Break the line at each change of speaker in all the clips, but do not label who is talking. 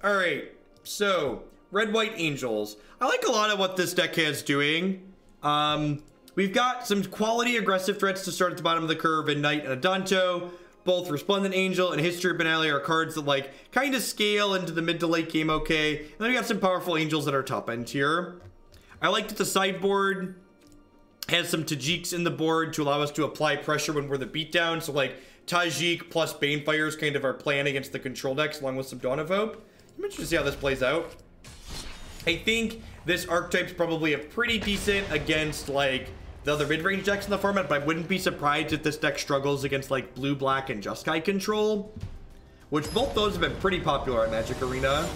All right, so red-white angels. I like a lot of what this deck has doing. We've got some quality aggressive threats to start at the bottom of the curve in Knight and Adanto. Both Resplendent Angel and History of Benalia are cards that like kind of scale into the mid to late game okay. And then we got some powerful angels that are top end here. I like that the sideboard has some Tajics in the board to allow us to apply pressure when we're the beatdown. So like Tajic plus Banefire is kind of our plan against the control decks along with some Dawn of Hope. I'm interested to see how this plays out. I think this archetype's probably a pretty decent against like the other mid-range decks in the format, but I wouldn't be surprised if this deck struggles against like blue, black, and Jeskai control, which both those have been pretty popular at Magic Arena.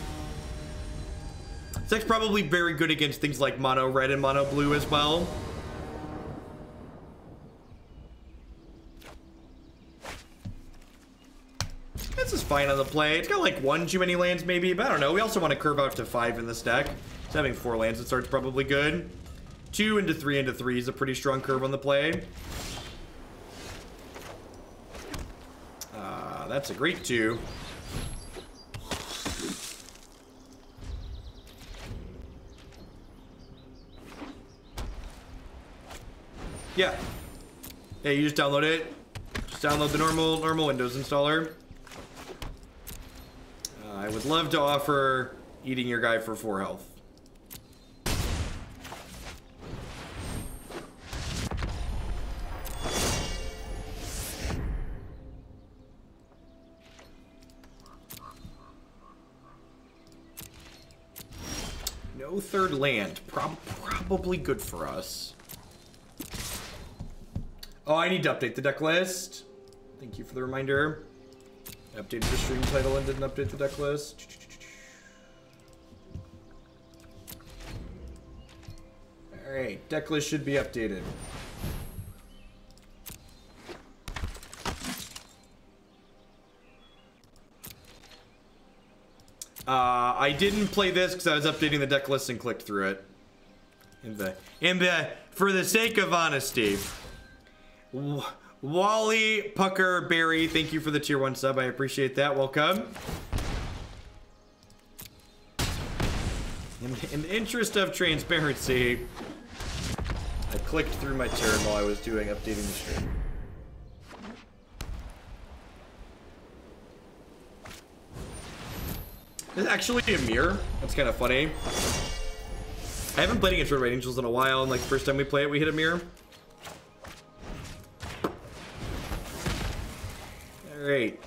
This deck's probably very good against things like mono red and mono blue as well. This is fine on the play. It's got like one too many lands maybe, but I don't know. We also want to curve out to 5 in this deck. So having 4 lands at start's probably good. 2 into 3 into 3 is a pretty strong curve on the play. That's a great 2. Yeah. Yeah, you just download it. Just download the normal Windows installer. I would love to offer eating your guy for 4 health. No third land. Probably good for us. Oh, I need to update the deck list. Thank you for the reminder. I updated the stream title and didn't update the deck list. Alright, deck list should be updated. I didn't play this because I was updating the deck list and clicked through it. For the sake of honesty. Wally, Pucker, Barry, thank you for the tier 1 sub. I appreciate that. Welcome. In the interest of transparency, I clicked through my turn while I was updating the stream. There's actually a mirror. That's kind of funny. I haven't played against Red Angels in a while, and like the first time we play it, we hit a mirror. Alright.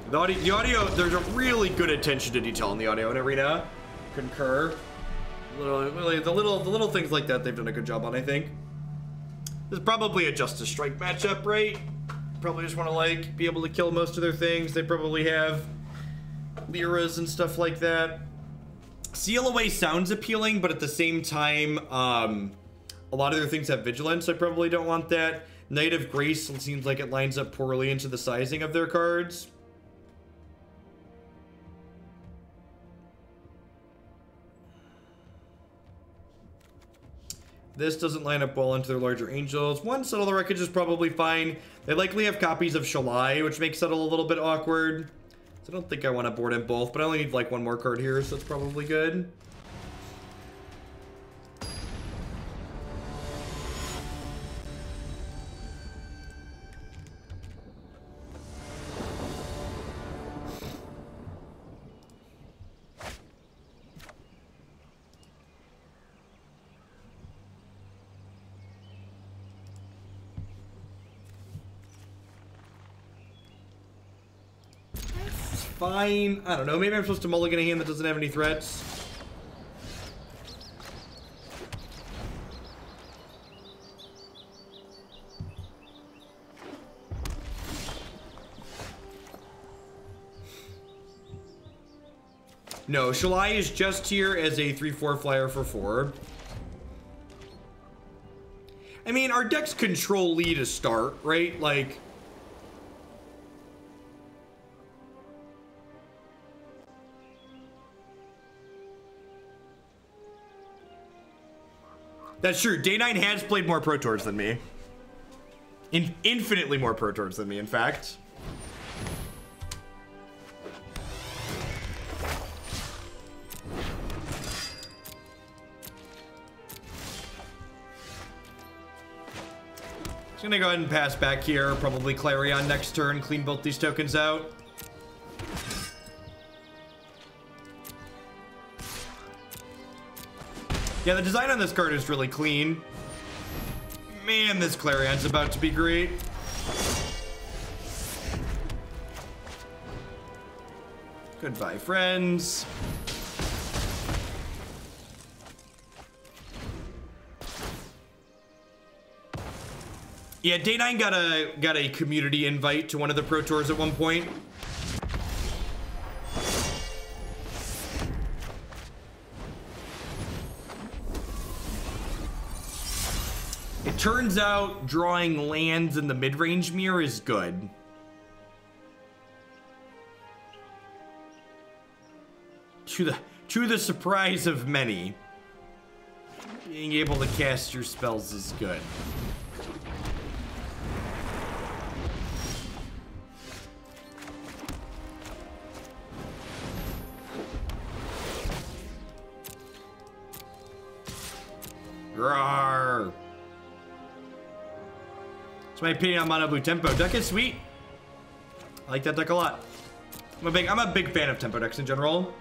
The audio, there's a really good attention to detail in the audio in Arena. Concur. The little things like that they've done a good job on, I think. This is probably a Justice Strike matchup, right? Probably just want to like be able to kill most of their things. They probably have Lyras and stuff like that. Seal Away sounds appealing, but at the same time, a lot of their things have Vigilance, so I probably don't want that. Knight of Grace seems like it lines up poorly into the sizing of their cards. This doesn't line up well into their larger angels. One, Settle the Wreckage is probably fine. They likely have copies of Shalai, which makes Settle a little bit awkward. So I don't think I want to board in both, but I only need like 1 more card here, so that's probably good. Fine. I don't know. Maybe I'm supposed to mulligan a hand that doesn't have any threats. No, Shalai is just here as a 3/4 flyer for 4. I mean, our decks control lead to start, right? Like... That's true. Day 9 has played more Pro Tours than me. Infinitely more Pro Tours than me, in fact. Just gonna go ahead and pass back here. Probably Clarion next turn. Clean both these tokens out. Yeah, the design on this card is really clean. Man, this Clarion's about to be great. Goodbye, friends. Yeah, Day 9 got a community invite to one of the Pro Tours at one point. It turns out drawing lands in the mid-range mirror is good. To the surprise of many, being able to cast your spells is good. Rawr. That's my opinion on Mono Blue Tempo. Deck is sweet. I like that deck a lot. I'm a big fan of Tempo decks in general.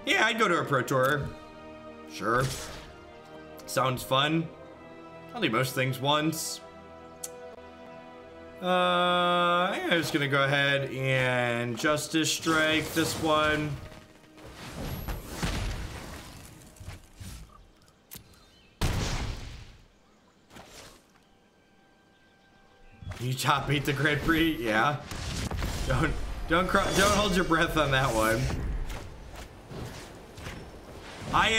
Yeah, I'd go to a Pro Tour. Sure. Sounds fun. I'll do most things once. I'm just gonna go ahead and Justice Strike this one. You top 8 the Grand Prix? Yeah. Don't hold your breath on that one. I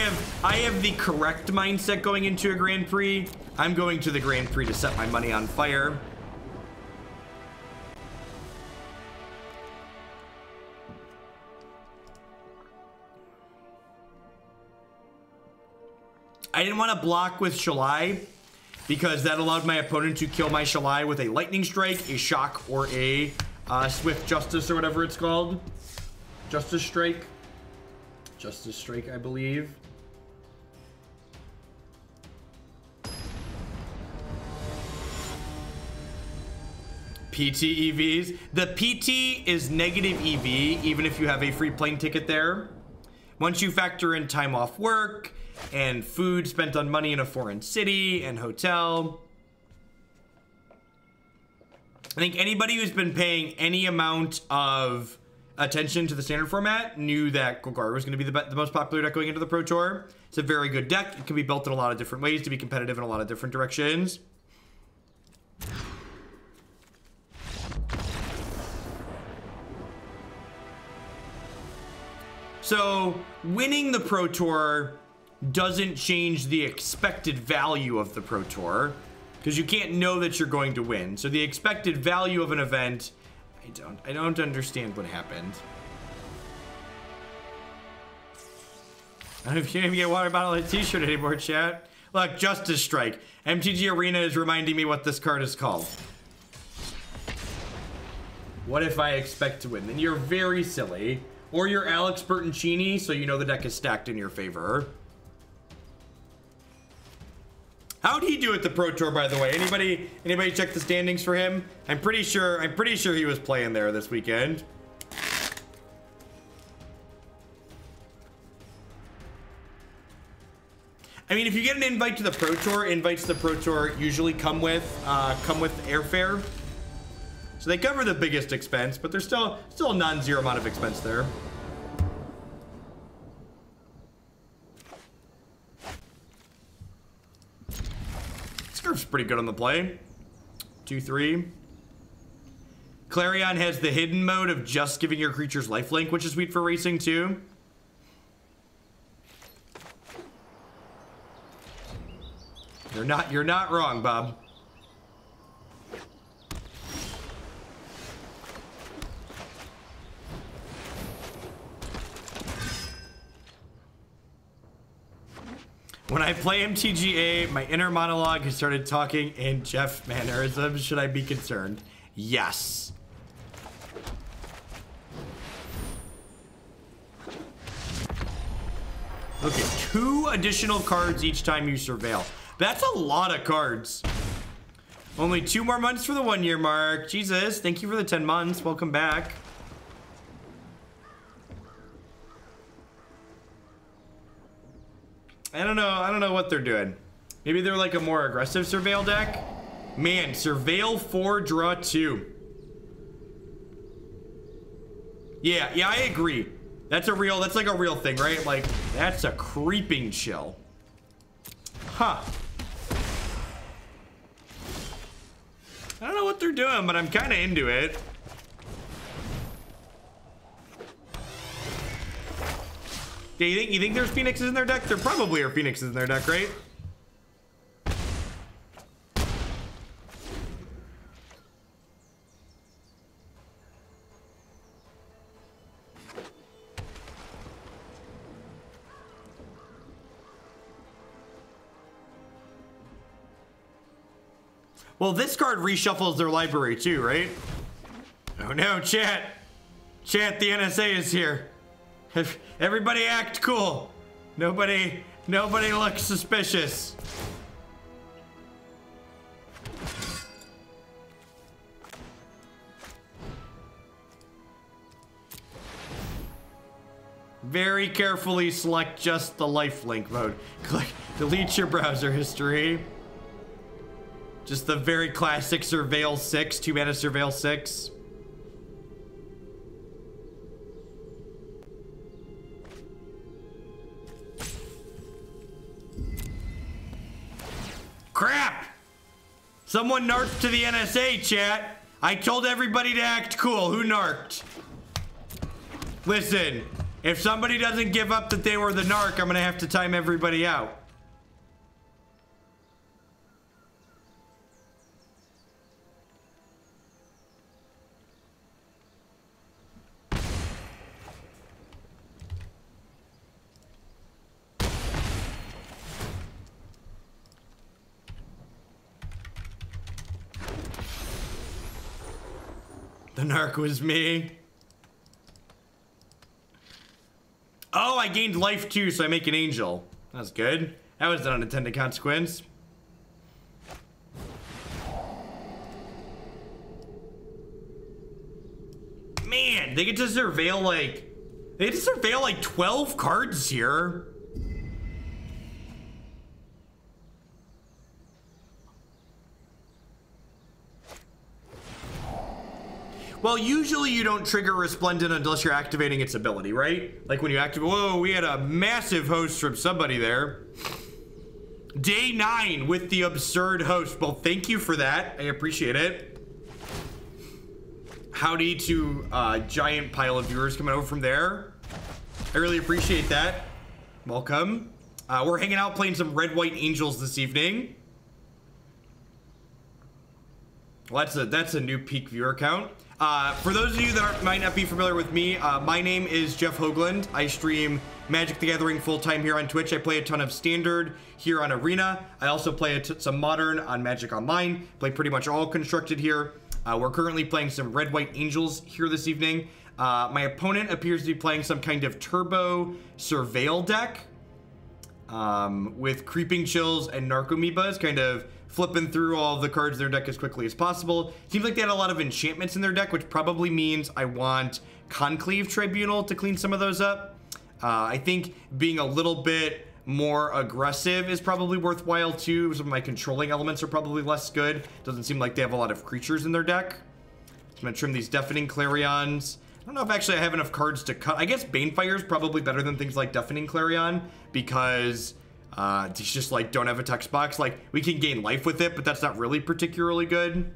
have the correct mindset going into a Grand Prix. I'm going to the Grand Prix to set my money on fire. I didn't want to block with Shalai because that allowed my opponent to kill my Shalai with a Lightning Strike, a Shock, or a Swift Justice, or whatever it's called. Justice Strike. Justice Strike, I believe. PT EVs. The PT is negative EV, even if you have a free plane ticket there. Once you factor in time off work and food spent on money in a foreign city and hotel. I think anybody who's been paying any amount of attention to the standard format knew that Golgari was going to be the most popular deck going into the Pro Tour. It's a very good deck. It can be built in a lot of different ways to be competitive in a lot of different directions. So winning the Pro Tour doesn't change the expected value of the Pro Tour because you can't know that you're going to win. So the expected value of an event, I don't understand what happened. I don't know if you can even get a water bottle and a t-shirt anymore, chat. Look, Justice Strike. MTG Arena is reminding me what this card is called. What if I expect to win? Then you're very silly. Or you're Alex Bertoncini, so you know the deck is stacked in your favor. How'd he do at the Pro Tour, by the way? Anybody check the standings for him? I'm pretty sure he was playing there this weekend. I mean, if you get an invite to the Pro Tour, invites to the Pro Tour usually come with airfare. So they cover the biggest expense, but there's still a non-zero amount of expense there. Scarf's pretty good on the play. 2-3. Clarion has the hidden mode of just giving your creatures lifelink, which is sweet for racing too. You're not wrong, Bob. When I play MTGA, my inner monologue has started talking in Jeff mannerisms. Should I be concerned? Yes. Look at 2 additional cards each time you surveil. That's a lot of cards. Only 2 more months for the 1-year mark. Jesus, thank you for the 10 months. Welcome back. I don't know what they're doing. Maybe they're like a more aggressive Surveil deck. Man, Surveil 4, draw 2. Yeah, I agree. That's like a real thing, right? Like, that's a creeping chill. Huh. I don't know what they're doing, but I'm kind of into it. Yeah, you think there's Phoenixes in their deck? There probably are Phoenixes in their deck, right? Well, this card reshuffles their library too, right? Oh no, chat. Chat, the NSA is here. Everybody act cool. Nobody looks suspicious. Very carefully select just the lifelink mode. Click delete your browser history. Just the very classic Surveil 6, 2-mana Surveil 6. Crap! Someone narked to the NSA, chat. I told everybody to act cool. Who narked? Listen, if somebody doesn't give up that they were the narc, I'm gonna have to time everybody out. The narc was me. Oh, I gained life too, so I make an angel. That's good. That was an unintended consequence. Man, they get to surveil like 12 cards here. Well, usually you don't trigger Resplendent unless you're activating its ability, right? Like when you activate, whoa, we had a massive host from somebody there. Day 9 with the absurd host. Well, thank you for that. I appreciate it. Howdy to a giant pile of viewers coming over from there. I really appreciate that. Welcome. We're hanging out playing some Red White Angels this evening. Well, that's a new peak viewer count. For those of you that might not be familiar with me, my name is Jeff Hoagland. I stream Magic the Gathering full-time here on Twitch. I play a ton of Standard here on Arena. I also play some Modern on Magic Online. Play pretty much all Constructed here. We're currently playing some Red White Angels here this evening. My opponent appears to be playing some kind of Turbo Surveil deck with Creeping Chills and Narcomoebas, kind of flipping through all of the cards in their deck as quickly as possible. Seems like they had a lot of enchantments in their deck, which probably means I want Conclave Tribunal to clean some of those up. I think being a little bit more aggressive is probably worthwhile too. Some of my controlling elements are probably less good. Doesn't seem like they have a lot of creatures in their deck. So I'm gonna trim these Deafening Clarions. I don't know if actually I have enough cards to cut. I guess Banefire is probably better than things like Deafening Clarion because these just like don't have a text box. Like we can gain life with it, but that's not really particularly good.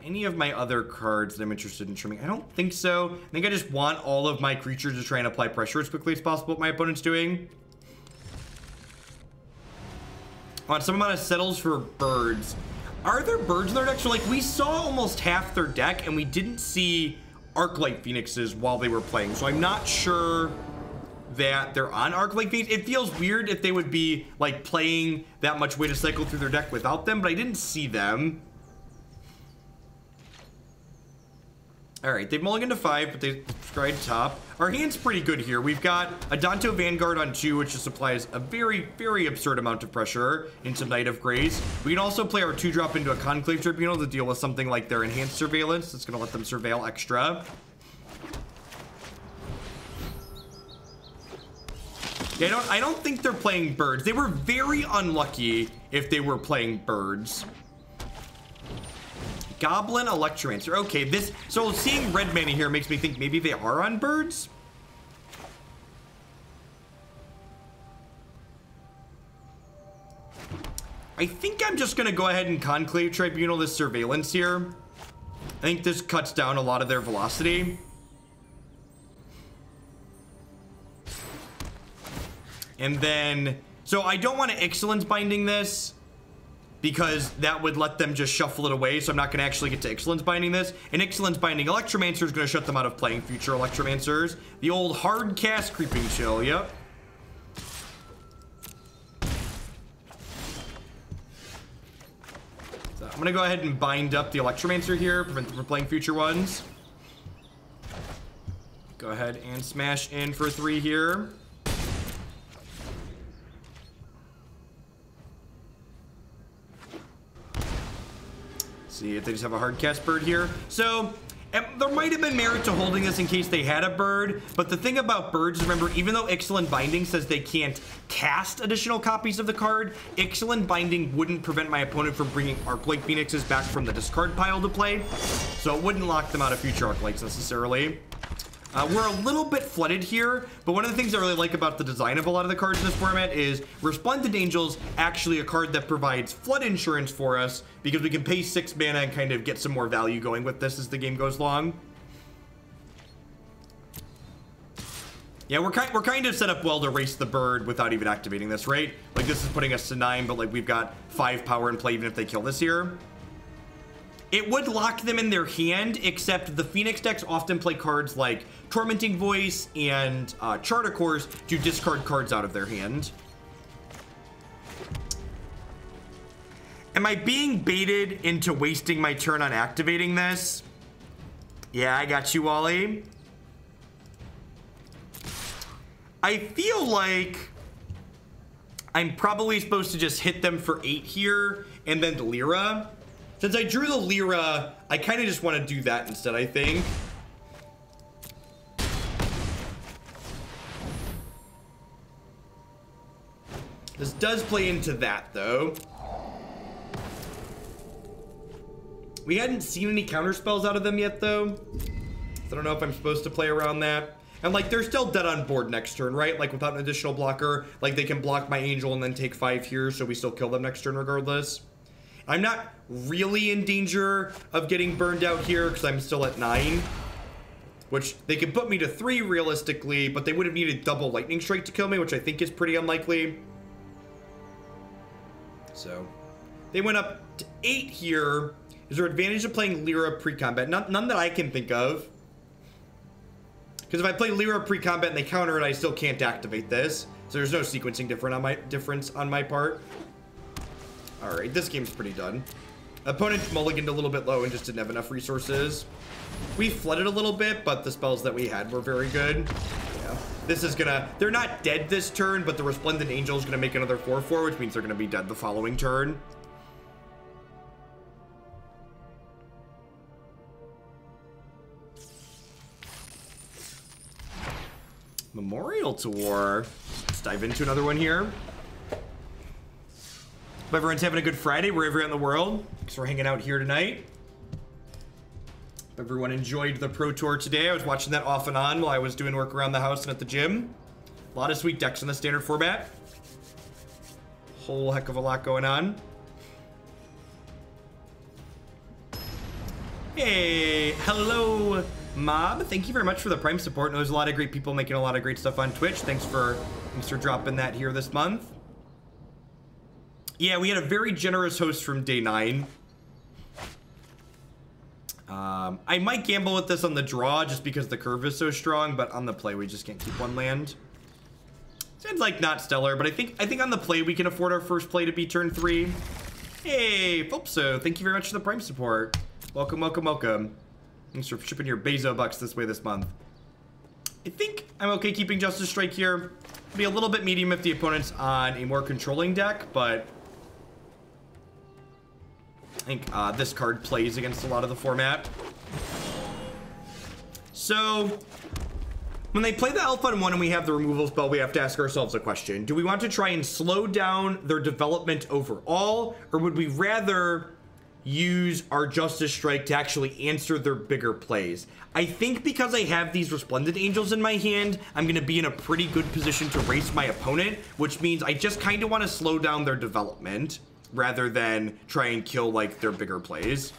Any of my other cards that I'm interested in trimming? I don't think so. I think I just want all of my creatures to try and apply pressure as quickly as possible. What my opponent's doing. I want some amount of settles for birds. Are there birds in their deck? So like we saw almost half their deck and we didn't see Arclight Phoenixes while they were playing. So I'm not sure that they're on Arclight Phoenix. It feels weird if they would be like playing that much way to cycle through their deck without them, but I didn't see them. All right, they've mulliganed to 5, but they tried top. Our hand's pretty good here. We've got Adanto Vanguard on 2, which just applies a very, very absurd amount of pressure into Knight of Grace. We can also play our 2-drop into a Conclave Tribunal to deal with something like their enhanced surveillance. It's going to let them surveil extra. Yeah, I don't think they're playing birds. They were very unlucky if they were playing birds. Goblin Electromancer. Okay, so seeing red mana here makes me think maybe they are on birds. I think I'm just gonna go ahead and Conclave Tribunal this surveillance here. I think this cuts down a lot of their velocity. And then, so I don't want to Ixalan's Binding this, because that would let them just shuffle it away, so I'm not going to actually get to Ixalan's Binding this. And Ixalan's Binding Electromancer is going to shut them out of playing future Electromancers. The old hard cast Creeping Chill, yep. So I'm going to go ahead and bind up the Electromancer here, prevent them from playing future ones. Go ahead and smash in for 3 here. See if they just have a hard cast bird here. So there might have been merit to holding this in case they had a bird, but the thing about birds is, remember, even though Ixalan Binding says they can't cast additional copies of the card, Ixalan Binding wouldn't prevent my opponent from bringing Arclight Phoenixes back from the discard pile to play, so it wouldn't lock them out of future Arclights necessarily. We're a little bit flooded here, but one of the things I really like about the design of a lot of the cards in this format is Resplendent Angel's actually a card that provides flood insurance for us, because we can pay 6 mana and kind of get some more value going with this as the game goes along. Yeah, we're kind of set up well to race the bird without even activating this, right? Like, this is putting us to 9, but like we've got 5 power in play even if they kill this here. It would lock them in their hand, except the Phoenix decks often play cards like Tormenting Voice and Charter Course to discard cards out of their hand. Am I being baited into wasting my turn on activating this? Yeah, I got you, Wally. I feel like I'm probably supposed to just hit them for 8 here and then the Lyra. Since I drew the Lyra, I kind of just want to do that instead, I think. This does play into that, though. We hadn't seen any counter spells out of them yet, though. So I don't know if I'm supposed to play around that. And, like, they're still dead on board next turn, right? Like, without an additional blocker. Like, they can block my Angel and then take 5 here, so we still kill them next turn regardless. I'm not really in danger of getting burned out here because I'm still at 9. Which, they could put me to 3 realistically, but they would have needed double Lightning Strike to kill me, which I think is pretty unlikely. So, they went up to 8 here. Is there advantage of playing Lyra pre-combat? None that I can think of. Because if I play Lyra pre-combat and they counter it, I still can't activate this. So there's no sequencing difference on my part. Alright, this game's pretty done. Opponent mulliganed a little bit low and just didn't have enough resources. We flooded a little bit, but the spells that we had were very good. Yeah. This is gonna... They're not dead this turn, but the Resplendent Angel is gonna make another 4/4, which means they're gonna be dead the following turn. Memorial to War. Let's dive into another one here. Hope everyone's having a good Friday wherever you're in the world. Thanks for hanging out here tonight. Hope everyone enjoyed the Pro Tour today. I was watching that off and on while I was doing work around the house and at the gym. A lot of sweet decks in the standard format. Whole heck of a lot going on. Hey, hello, Mob. Thank you very much for the Prime support. I know there's a lot of great people making a lot of great stuff on Twitch. Thanks for dropping that here this month. Yeah, we had a very generous host from day 9. I might gamble with this on the draw just because the curve is so strong, but on the play we just can't keep one land. Sounds like not stellar, but I think on the play we can afford our first play to be turn 3. Hey, Fulpso, thank you very much for the Prime support. Welcome, welcome, welcome. Thanks for shipping your Bezo bucks this way this month. I think I'm okay keeping Justice Strike here. Be a little bit medium if the opponent's on a more controlling deck, but I think this card plays against a lot of the format. So when they play the Alpha on 1 and we have the removal spell, we have to ask ourselves a question. Do we want to try and slow down their development overall, or would we rather use our Justice Strike to actually answer their bigger plays? I think because I have these Resplendent Angels in my hand, I'm going to be in a pretty good position to race my opponent, which means I just kind of want to slow down their development rather than try and kill like their bigger plays.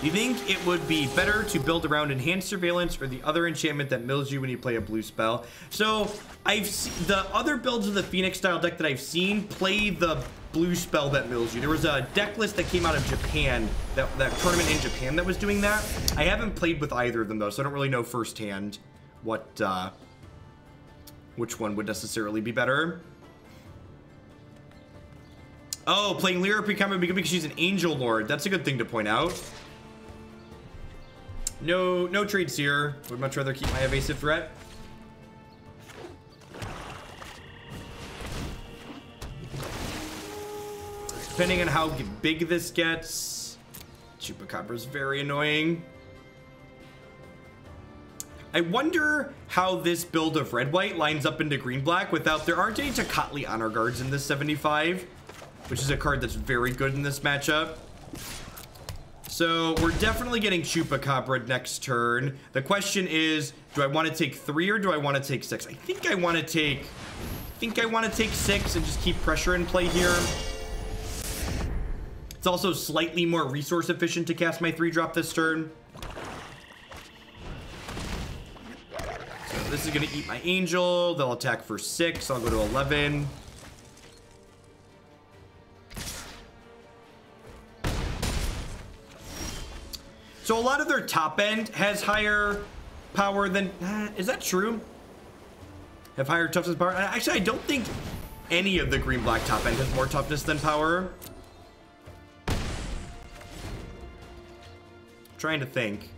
Do you think it would be better to build around Enhanced Surveillance or the other enchantment that mills you when you play a blue spell? So the other builds of the Phoenix style deck that I've seen play the blue spell that mills you. There was a deck list that came out of Japan, that tournament in Japan that was doing that. I haven't played with either of them though, so I don't really know firsthand what which one would necessarily be better. Oh, playing Lyra because she's an Angel Lord. That's a good thing to point out. No trades here. Would much rather keep my evasive threat. Depending on how big this gets, Chupacabra's very annoying. I wonder how this build of red-white lines up into green-black without... There aren't any Tocatli Honor Guards in this 75, which is a card that's very good in this matchup. So we're definitely getting Chupacabra next turn. The question is, do I want to take 3 or do I want to take 6? I think I want to take 6 and just keep pressure in play here. It's also slightly more resource efficient to cast my 3-drop this turn. So this is going to eat my Angel. They'll attack for 6. I'll go to 11. So a lot of their top end has higher power than... is that true? Have higher toughness power? Actually, I don't think any of the green-black top end has more toughness than power. Trying to think.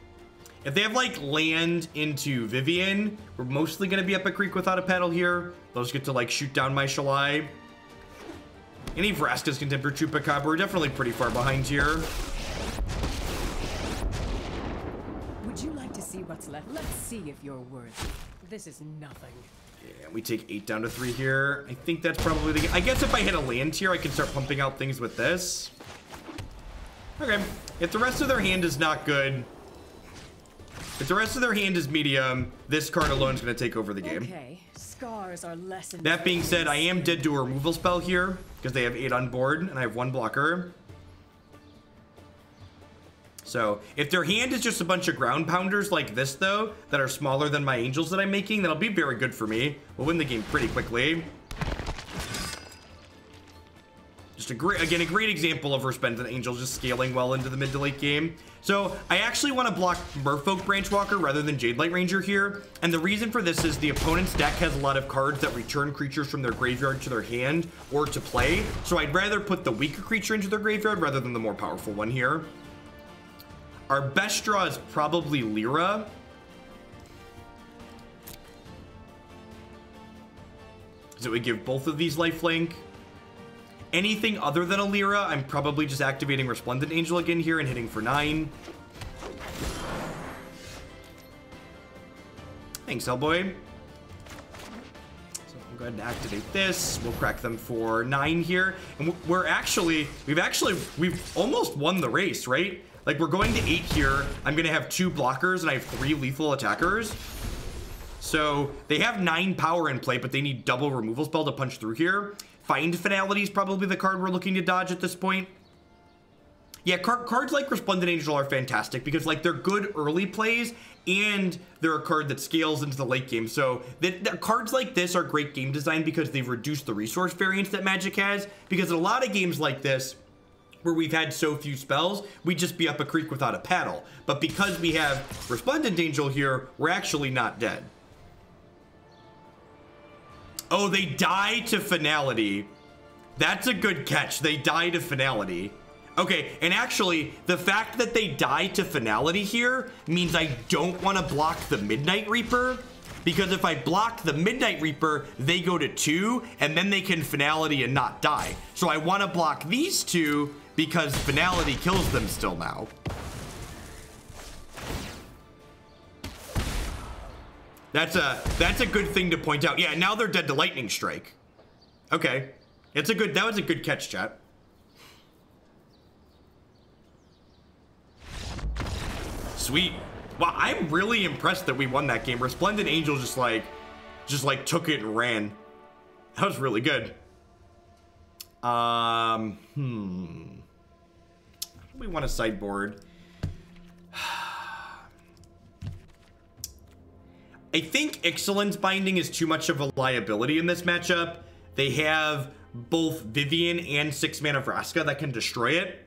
If they have like land into Vivian, we're mostly going to be up a creek without a paddle here. Those get to like shoot down my Shalai. Any Vraska's Contempt or Chupacabra, we're definitely pretty far behind here.
Would you like to see what's left? Let's see if you're worthy. This is nothing.
Yeah, we take 8 down to 3 here. I think that's probably the... I guess if I hit a land here, I can start pumping out things with this. Okay. If the rest of their hand is not good, if the rest of their hand is medium, this card alone is going to take over the game.
Okay. Scars are less.
That being said, I am dead to a removal spell here because they have 8 on board and I have 1 blocker. So if their hand is just a bunch of ground pounders like this though, that are smaller than my angels that I'm making, that'll be very good for me. We'll win the game pretty quickly. Just a great example of Resplendent Angel just scaling well into the mid to late game. So I actually want to block Merfolk Branchwalker rather than Jadelight Ranger here. And the reason for this is the opponent's deck has a lot of cards that return creatures from their graveyard to their hand or to play. So I'd rather put the weaker creature into their graveyard rather than the more powerful one here. Our best draw is probably Lyra. So we give both of these lifelink. Anything other than a Lyra, I'm probably just activating Resplendent Angel again here and hitting for 9. Thanks, Hellboy. So I'll go ahead and activate this. We'll crack them for 9 here. And we've almost won the race, right? Like, we're going to 8 here. I'm going to have 2 blockers, and I have 3 lethal attackers. So they have 9 power in play, but they need double removal spell to punch through here. Find Finality is probably the card we're looking to dodge at this point. Yeah, cards like Resplendent Angel are fantastic because, like, they're good early plays, and they're a card that scales into the late game. So the cards like this are great game design because they've reduced the resource variance that Magic has. Because in a lot of games like this, where we've had so few spells, we'd just be up a creek without a paddle. But because we have Resplendent Angel here, we're actually not dead. Oh, they die to Finality. That's a good catch. They die to Finality. Okay, and actually, the fact that they die to Finality here means I don't want to block the Midnight Reaper, because if I block the Midnight Reaper, they go to 2, and then they can Finality and not die. So I want to block these 2 because Finality kills them still now. That's a good thing to point out. Yeah, now they're dead to Lightning Strike. Okay, that was a good catch, chat. Sweet. Wow, I'm really impressed that we won that game. Resplendent Angel just like took it and ran. That was really good. We want a sideboard. I think Ixalan's Binding is too much of a liability in this matchup. They have both Vivian and 6 mana Vraska that can destroy it.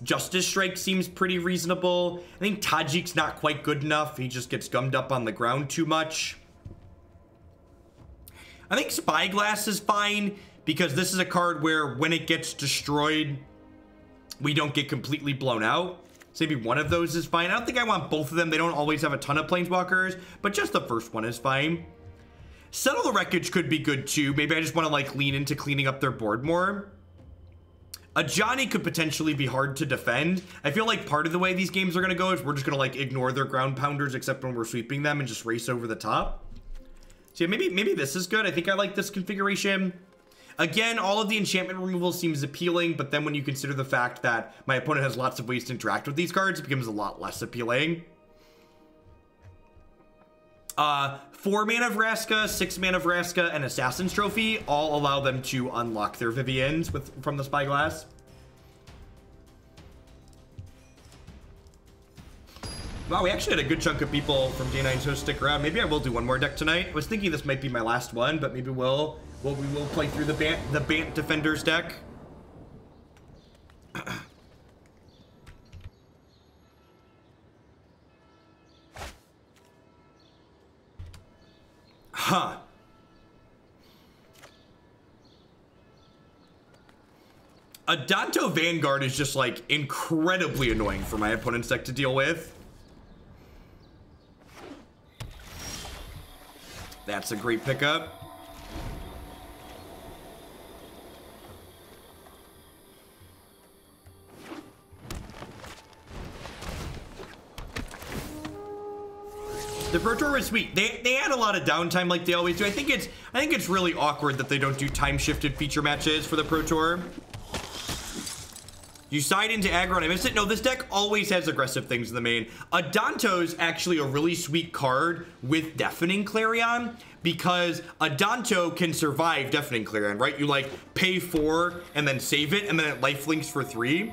Justice Strike seems pretty reasonable. I think Tajic's not quite good enough. He just gets gummed up on the ground too much. I think Spyglass is fine because this is a card where when it gets destroyed, we don't get completely blown out. So maybe one of those is fine. I don't think I want both of them. They don't always have a ton of Planeswalkers, but just the first one is fine. Settle the Wreckage could be good too. Maybe I just want to like lean into cleaning up their board more. A Johnny could potentially be hard to defend. I feel like part of the way these games are going to go is we're just going to like ignore their ground pounders except when we're sweeping them and just race over the top. So yeah, maybe this is good. I think I like this configuration. Again, all of the enchantment removal seems appealing, but then when you consider the fact that my opponent has lots of ways to interact with these cards, it becomes a lot less appealing. 4 mana Vraska, 6 mana Vraska, and Assassin's Trophy all allow them to unlock their Vivians from the Spyglass. Wow, we actually had a good chunk of people from Day 9 so stick around. Maybe I will do one more deck tonight. I was thinking this might be my last one, but maybe we will play through the Bant Defenders deck. Huh. Adanto Vanguard is just like incredibly annoying for my opponent's deck to deal with. That's a great pickup. The Pro Tour was sweet. They had a lot of downtime like they always do. I think it's really awkward that they don't do time-shifted feature matches for the Pro Tour. You side into aggro and I missed it. No, this deck always has aggressive things in the main. Adanto's actually a really sweet card with Deafening Clarion because Adanto can survive Deafening Clarion, right? You like pay 4 and then save it and then it lifelinks for 3.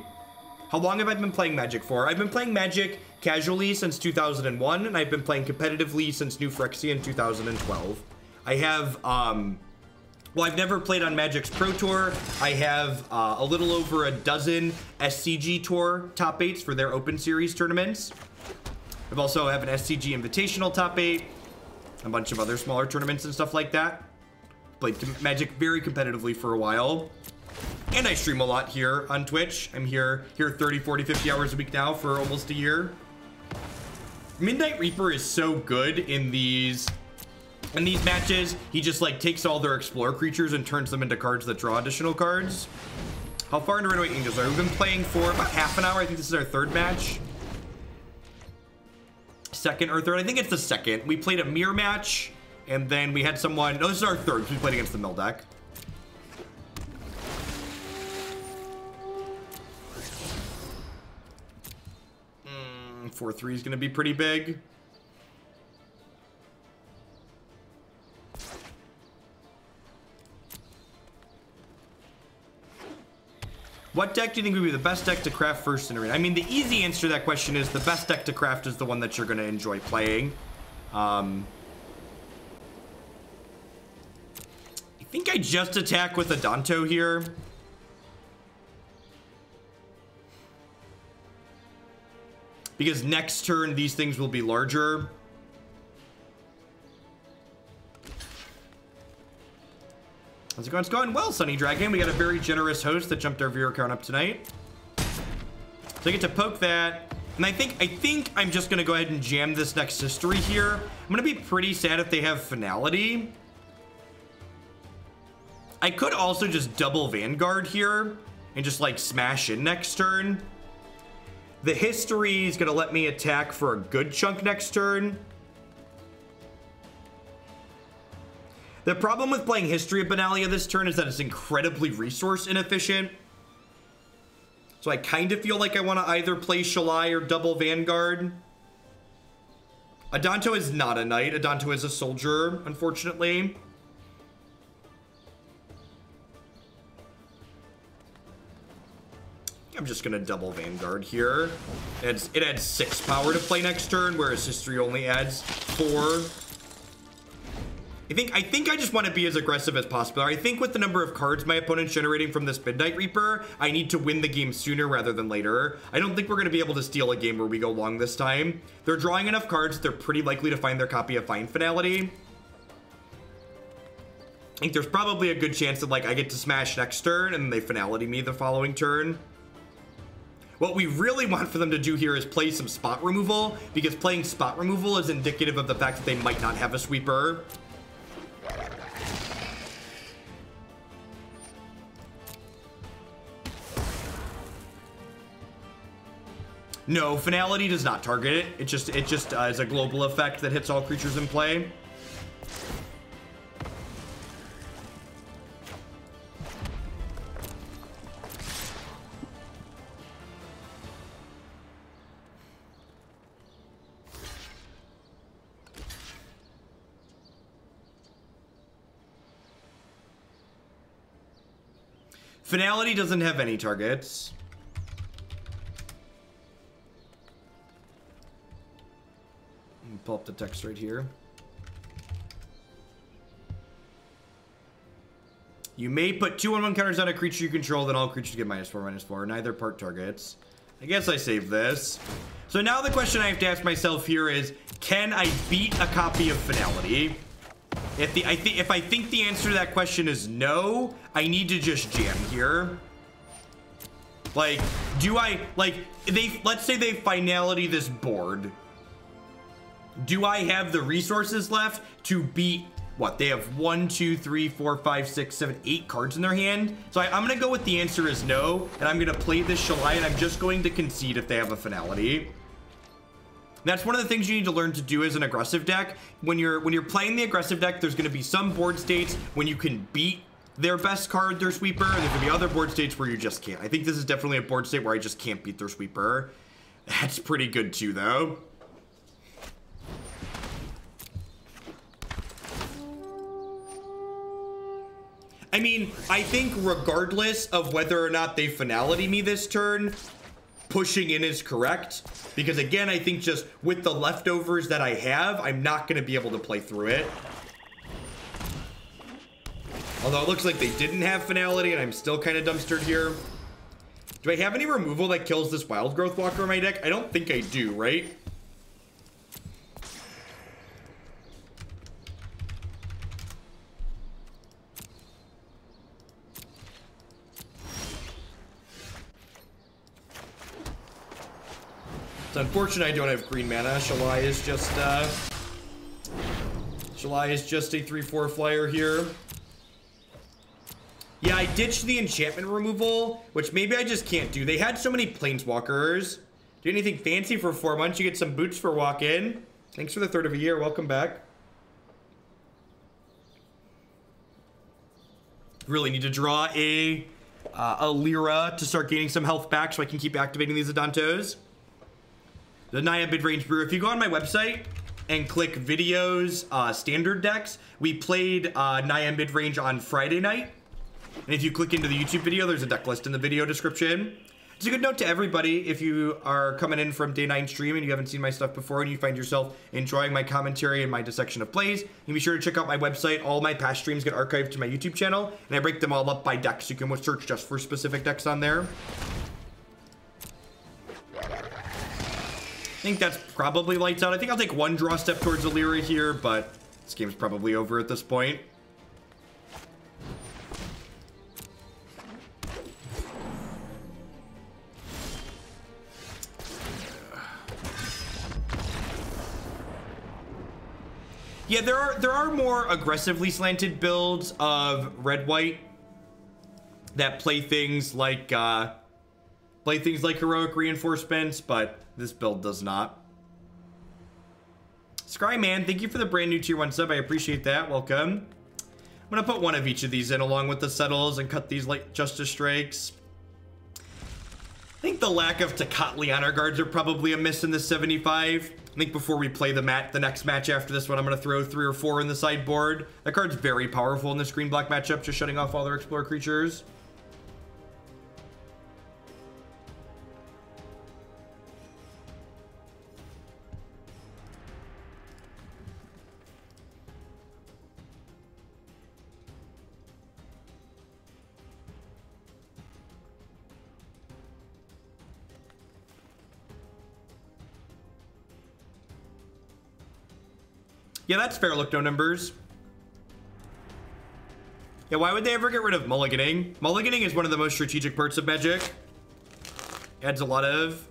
How long have I been playing Magic for? I've been playing Magic casually since 2001, and I've been playing competitively since New Phyrexia in 2012. I have, well, I've never played on Magic's Pro Tour. I have a little over a dozen SCG Tour top 8s for their Open Series tournaments. I've also have an SCG Invitational top 8, a bunch of other smaller tournaments and stuff like that. Played Magic very competitively for a while. And I stream a lot here on Twitch. I'm here 30, 40, 50 hours a week now for almost a year. Midnight Reaper is so good in these matches. He just like takes all their Explorer creatures and turns them into cards that draw additional cards. How far into Red White Angels are we? We've been playing for about half an hour. I think this is our 3rd match. Second or third? I think it's the 2nd. We played a mirror match, and then we had someone. No, this is our 3rd. We played against the mill deck. 4/3 is going to be pretty big. What deck do you think would be the best deck to craft first in Arena? I mean, the easy answer to that question is the best deck to craft is the one that you're going to enjoy playing. I think I just attack with Adanto here. Because next turn, these things will be larger. How's it going? It's going well, Sunny Dragon. We got a very generous host that jumped our viewer count up tonight. So I get to poke that. And I think I'm just gonna go ahead and jam this next history here. I'm gonna be pretty sad if they have finality. I could also just double Vanguard here and just like smash in next turn. The history is gonna let me attack for a good chunk next turn. The problem with playing History of Benalia this turn is that it's incredibly resource inefficient. So I kind of feel like I want to either play Shalai or double Vanguard. Adanto is not a knight. Adanto is a soldier, unfortunately. I'm just going to double Vanguard here. It adds 6 power to play next turn, whereas History only adds 4. I think I just want to be as aggressive as possible. I think with the number of cards my opponent's generating from this Midnight Reaper, I need to win the game sooner rather than later. I don't think we're going to be able to steal a game where we go long this time. They're drawing enough cards that they're pretty likely to find their copy of Find Finality. I think there's probably a good chance that like I get to smash next turn and they Finality me the following turn. What we really want for them to do here is play some spot removal, because playing spot removal is indicative of the fact that they might not have a sweeper. No, Finality does not target it. It just is a global effect that hits all creatures in play. Finality doesn't have any targets. Pull up the text right here. You may put 2/1/1 counters on a creature you control, then all creatures get -4/-4. Neither part targets. I guess I save this. So now the question I have to ask myself here is, can I beat a copy of Finality? If I think the answer to that question is no, I need to just jam here. Like, do I, like, let's say they Finality this board. Do I have the resources left to beat, what, they have 1, 2, 3, 4, 5, 6, 7, 8 cards in their hand? So I'm gonna go with the answer is no, and I'm gonna play this Shalai, and I'm just going to concede if they have a Finality. That's one of the things you need to learn to do as an aggressive deck. When you're playing the aggressive deck, there's gonna be some board states when you can beat their best card, their sweeper, and there's gonna be other board states where you just can't. I think this is definitely a board state where I just can't beat their sweeper. That's pretty good too, though. I mean, I think regardless of whether or not they Finality me this turn, pushing in is correct. Because again, I think just with the leftovers that I have, I'm not going to be able to play through it. Although it looks like they didn't have Finality and I'm still kind of dumpstered here. Do I have any removal that kills this Wild Growth Walker in my deck? I don't think I do, right? It's unfortunate I don't have green mana. Shalai is just a 3/4 flyer here. Yeah, I ditched the enchantment removal, which maybe I just can't do. They had so many planeswalkers. Do anything fancy for 4 months? You get some boots for walk-in. Thanks for the 3rd of a year. Welcome back. Really need to draw a Lyra to start gaining some health back so I can keep activating these Adantos. The Naya Midrange Brewer. If you go on my website and click videos, standard decks, we played Naya Midrange on Friday night. And if you click into the YouTube video, there's a deck list in the video description. It's a good note to everybody if you are coming in from day 9 stream and you haven't seen my stuff before and you find yourself enjoying my commentary and my dissection of plays, you be sure to check out my website. All my past streams get archived to my YouTube channel, and I break them all up by deck, so you can search just for specific decks on there. I think that's probably lights out. I think I'll take one draw step towards Lyra here, but this game's probably over at this point. Yeah, there are more aggressively slanted builds of red-white that play things like heroic reinforcements, but this build does not. Scryman, thank you for the brand new tier 1 sub. I appreciate that. Welcome. I'm gonna put one of each of these in along with the settles and cut these like justice strikes. I think the lack of Tocatli honor guards are probably a miss in this 75. I think before we play the next match after this one, I'm going to throw 3 or 4 in the sideboard. That card's very powerful in this green-black matchup, just shutting off all their Explorer creatures. Yeah, that's fair. Look, no numbers. Yeah, why would they ever get rid of mulliganing? Mulliganing is one of the most strategic parts of Magic. Adds a lot of,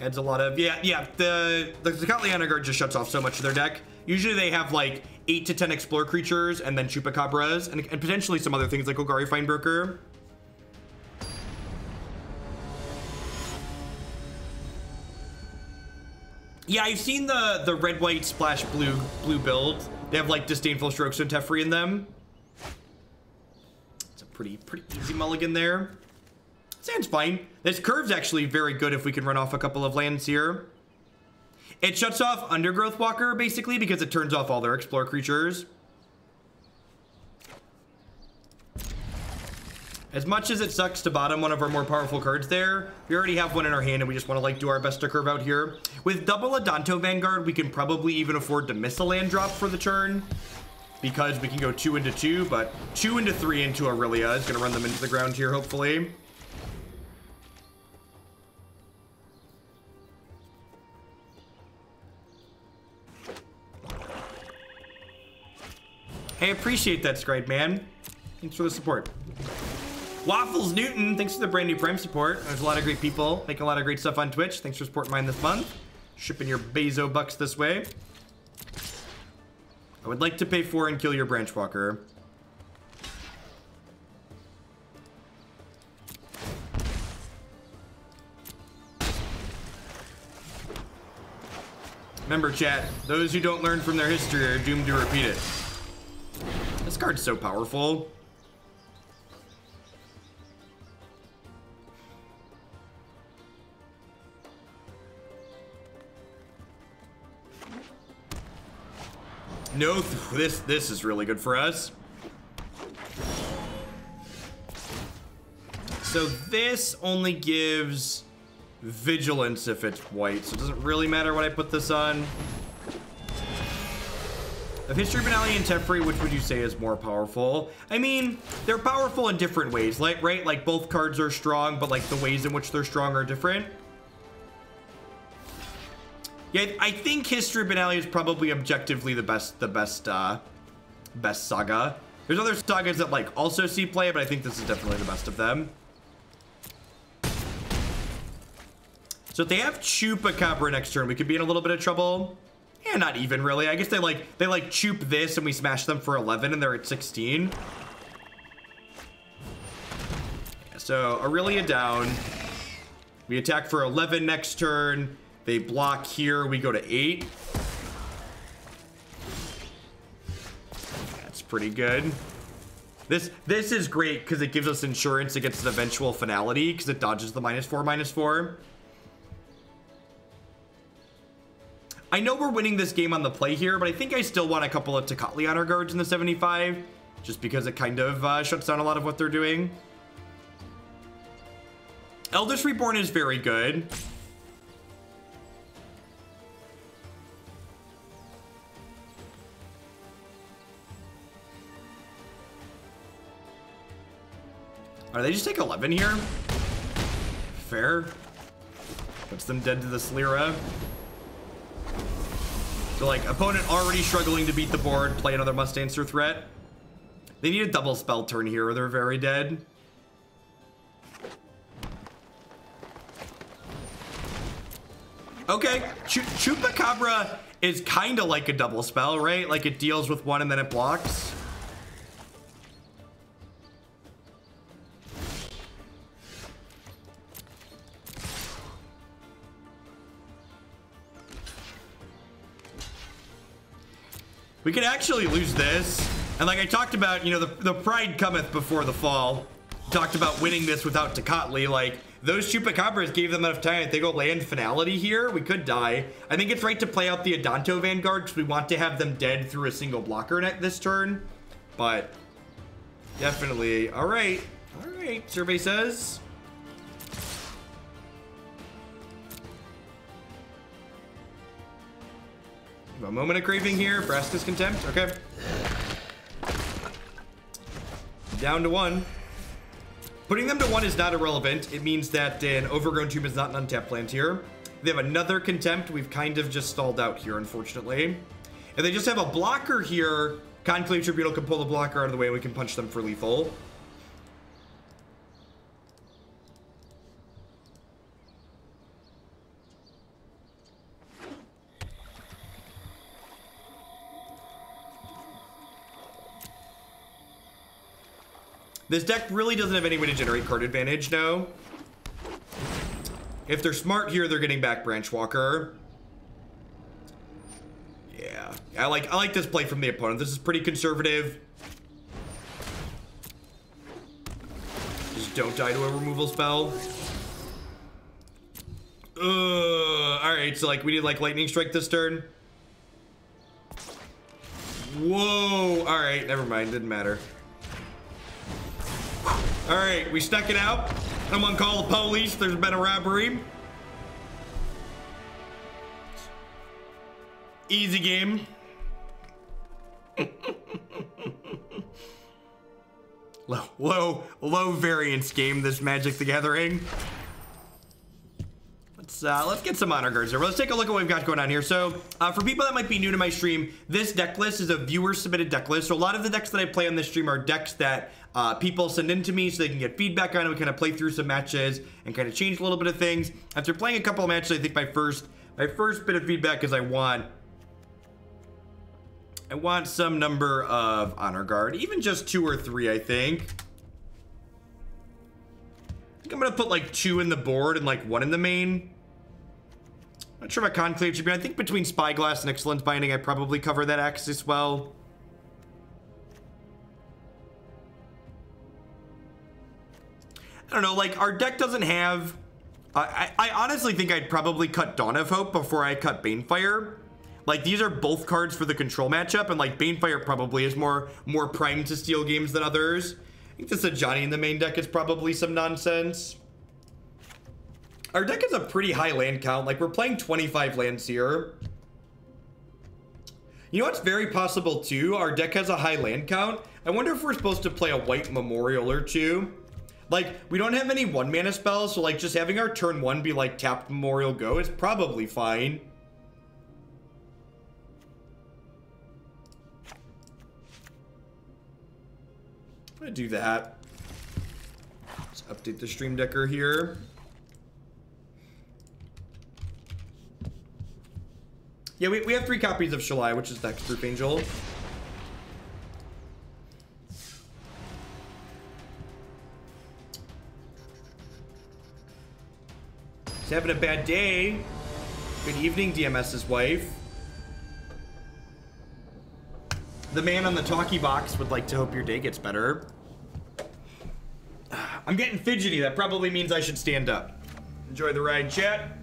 yeah, the Tocatli honor guard just shuts off so much of their deck. Usually they have like 8 to 10 Explore creatures and then Chupacabras and potentially some other things like Golgari Finebroker. Yeah, I've seen the red, white, splash, blue build. They have like Disdainful Strokes and Teferi in them. It's a pretty easy mulligan there. Sounds fine. This curve's actually very good if we can run off a couple of lands here. It shuts off Undergrowth Walker basically because it turns off all their Explore creatures. As much as it sucks to bottom one of our more powerful cards there, we already have one in our hand and we just want to like do our best to curve out here. With double Adanto Vanguard, we can probably even afford to miss a land drop for the turn because we can go 2 into 2, but 2 into 3 into Aurelia is going to run them into the ground here, hopefully. Hey, appreciate that, Scribe Man. Thanks for the support. Waffles Newton, thanks for the brand new Prime support. There's a lot of great people making a lot of great stuff on Twitch. Thanks for supporting mine this month. Shipping your Bezo bucks this way. I would like to pay 4 and kill your Branchwalker. Remember, chat, those who don't learn from their history are doomed to repeat it. This card's so powerful. No, this is really good for us. So this only gives vigilance if it's white, so it doesn't really matter what I put this on. Of History of Benalia and Teferi, which would you say is more powerful? I mean, they're powerful in different ways, like, right? Like both cards are strong, but like the ways in which they're strong are different. Yeah, I think History of Benalia is probably objectively the best saga. There's other sagas that like also see play, but I think this is definitely the best of them. So if they have Chupacabra next turn, we could be in a little bit of trouble. Yeah, not even really. I guess they like Chup this and we smash them for 11 and they're at 16. Yeah, so Aurelia down. We attack for 11 next turn. They block here, we go to 8. That's pretty good. This is great because it gives us insurance against an eventual finality because it dodges the -4/-4. I know we're winning this game on the play here, but I think I still want a couple of Tocatli honor guards in the 75 just because it kind of shuts down a lot of what they're doing. Eldest Reborn is very good. Are they just take 11 here? Fair. Puts them dead to this Lyra. So like, opponent already struggling to beat the board, play another Must Answer threat. They need a double spell turn here or they're very dead. Okay, Chupacabra is kind of like a double spell, right? Like it deals with one and then it blocks. We could actually lose this. And like I talked about, you know, the pride cometh before the fall. Talked about winning this without Tocatli. Like, those Chupacabras gave them enough time. If they go land finality here, we could die. I think it's right to play out the Adanto Vanguard because we want to have them dead through a single blocker this turn. But definitely. All right. All right. Survey says. A moment of craving here. Braska's Contempt. Okay. Down to 1. Putting them to 1 is not irrelevant. It means that an Overgrown Tomb is not an untapped land here. They have another Contempt. We've kind of just stalled out here, unfortunately. If they just have a blocker here, Conclave Tribunal can pull the blocker out of the way and we can punch them for lethal. This deck really doesn't have any way to generate card advantage, no. If they're smart here, they're getting back Branchwalker. Yeah, I like this play from the opponent. This is pretty conservative. Just don't die to a removal spell. All right, so like we need like Lightning Strike this turn. Whoa, all right, never mind, didn't matter. All right, we stuck it out. Someone call the police. There's been a robbery. Easy game. low variance game, this Magic the Gathering. Let's get some honor guards here. Let's take a look at what we've got going on here. So for people that might be new to my stream, this deck list is a viewer submitted deck list. So a lot of the decks that I play on this stream are decks that people send in to me so they can get feedback on it. We kind of play through some matches and kind of change a little bit of things. After playing a couple of matches, I think my first bit of feedback is I want some number of honor guard, even just 2 or 3, I think. I think I'm gonna put like 2 in the board and like 1 in the main. Not sure about Conclave Tribune. I think between Spyglass and Ixalan's Binding, I probably cover that axis well. I don't know, like our deck doesn't have. I honestly think I'd probably cut Dawn of Hope before I cut Banefire. Like these are both cards for the control matchup, and like Banefire probably is more primed to steal games than others. I think this Johnny in the main deck is probably some nonsense. Our deck has a pretty high land count. Like we're playing 25 lands here. You know what's very possible too? Our deck has a high land count. I wonder if we're supposed to play a white Memorial or 2. Like we don't have any 1-mana spells, so like just having our turn 1 be like tapped Memorial go is probably fine. I'm gonna do that. Let's update the stream decker here. Yeah, we have 3 copies of Shalai, which is Hexproof Angel. He's having a bad day. Good evening, DMS's wife. The man on the talkie box would like to hope your day gets better. I'm getting fidgety. That probably means I should stand up. Enjoy the ride, chat.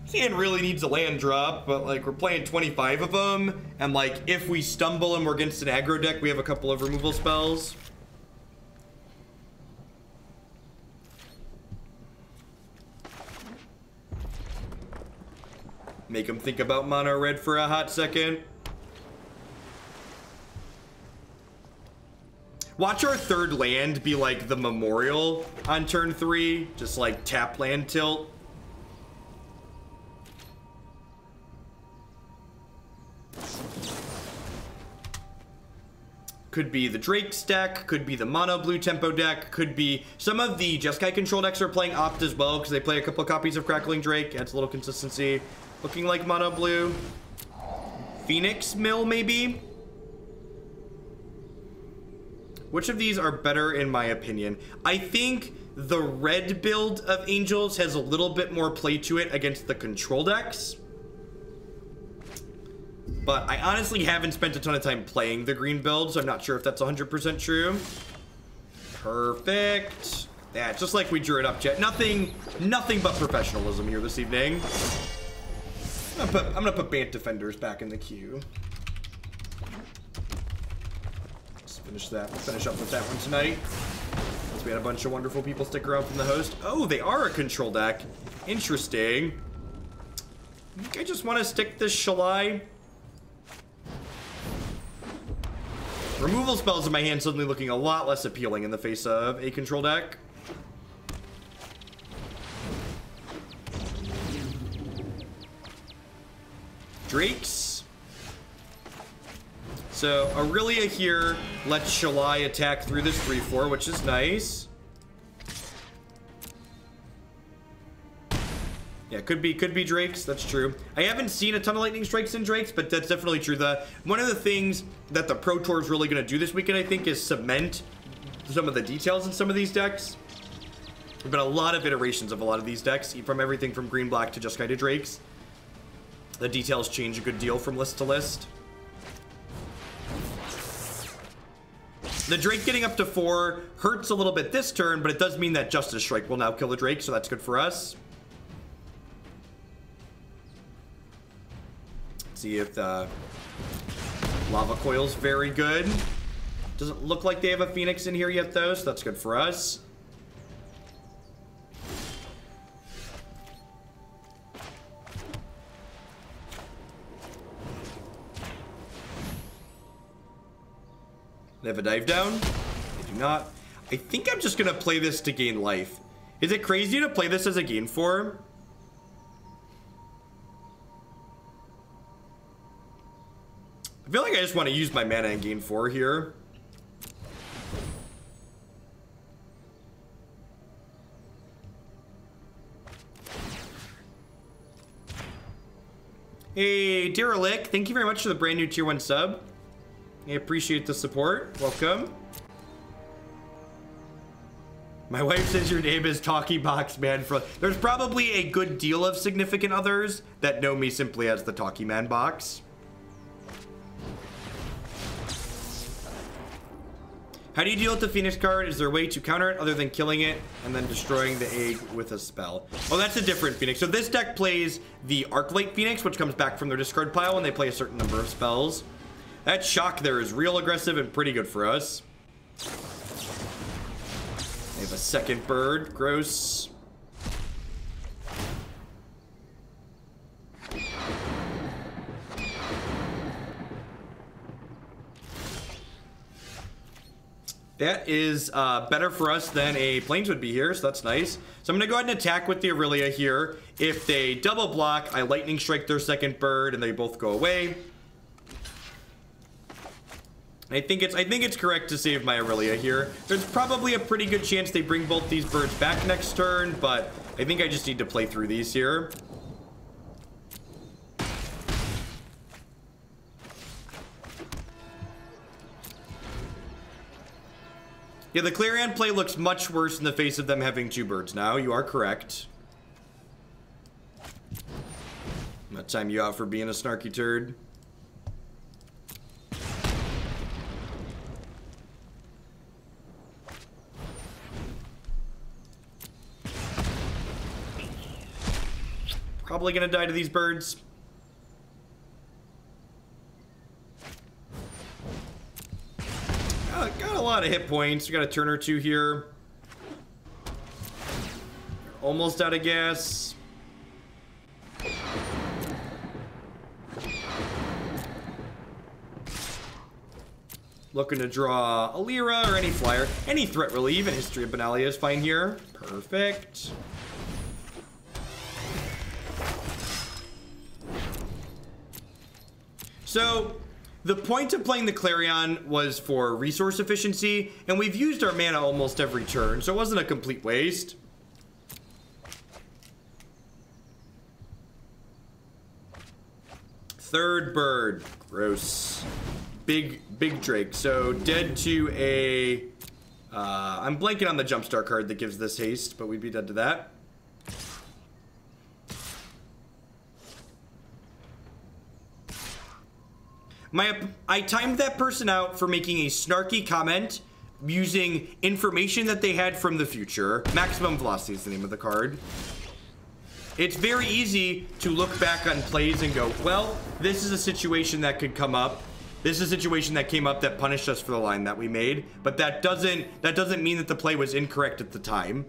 Sand really needs a land drop, but like we're playing 25 of them, and like if we stumble and we're against an aggro deck, we have a couple of removal spells. Make them think about mono red for a hot second. Watch our 3rd land be like the Memorial on turn 3. Just like tap land tilt. Could be the Drake's deck, could be the mono blue tempo deck, could be some of the Jeskai control decks are playing Opt as well because they play a couple of copies of Crackling Drake. Adds a little consistency. Looking like mono blue. Phoenix Mill, maybe? Which of these are better in my opinion? I think the red build of Angels has a little bit more play to it against the control decks. But I honestly haven't spent a ton of time playing the green build, so I'm not sure if that's 100% true. Perfect. Yeah, just like we drew it up, Jet. Nothing but professionalism here this evening. I'm gonna put Bant Defenders back in the queue. Let's finish that. We'll finish up with that one tonight. Since we had a bunch of wonderful people stick around from the host. Oh, they are a control deck. Interesting. I think I just want to stick this Shalai. Removal spells in my hand suddenly looking a lot less appealing in the face of a control deck. Drakes. So Aurelia here lets Shalai attack through this 3/4, which is nice. Yeah, could be Drakes. That's true. I haven't seen a ton of lightning strikes in Drakes, but that's definitely true. One of the things that the Pro Tour is really going to do this weekend, I think, is cement some of the details in some of these decks. There've been a lot of iterations of a lot of these decks, from everything from green black to just guided Drakes. The details change a good deal from list to list. The Drake getting up to 4 hurts a little bit this turn, but it does mean that Justice Strike will now kill the Drake, so that's good for us. See if the Lava Coil's very good. Doesn't look like they have a Phoenix in here yet, though, so that's good for us. They have a dive down? They do not. I think I'm just gonna play this to gain life. Is it crazy to play this as a gain 4? I feel like I just want to use my mana and gain 4 here. Hey, Derelict, thank you very much for the brand new tier 1 sub. I appreciate the support. Welcome. My wife says your name is Talkie Box Man. There's probably a good deal of significant others that know me simply as the Talkie Man Box. How do you deal with the Phoenix card? Is there a way to counter it other than killing it and then destroying the egg with a spell? Oh, that's a different Phoenix. So this deck plays the Arclight Phoenix, which comes back from their discard pile when they play a certain number of spells. That shock there is real aggressive and pretty good for us. They have a second bird. Gross. That is better for us than a Plains would be here, so that's nice. So I'm going to go ahead and attack with the Aurelia here. If they double block, I Lightning Strike their second bird, and they both go away. I think it's correct to save my Aurelia here. There's probably a pretty good chance they bring both these birds back next turn, but I think I just need to play through these here. Yeah, the Clarion play looks much worse in the face of them having 2 birds now. You are correct. I'm gonna time you out for being a snarky turd. Probably gonna die to these birds. Got a lot of hit points. We got a turn or 2 here. Almost out of gas. Looking to draw a Lyra or any flyer. Any threat really. Even History of Benalia is fine here. Perfect. So, The point of playing the Clarion was for resource efficiency, and we've used our mana almost every turn, so it wasn't a complete waste. Third bird. Gross. Big Drake. So dead to a... I'm blanking on the jumpstart card that gives this haste, but we'd be dead to that. I timed that person out for making a snarky comment using information that they had from the future. Maximum Velocity is the name of the card. It's very easy to look back on plays and go, well, this is a situation that could come up. This is a situation that came up that punished us for the line that we made, but that doesn't mean that the play was incorrect at the time.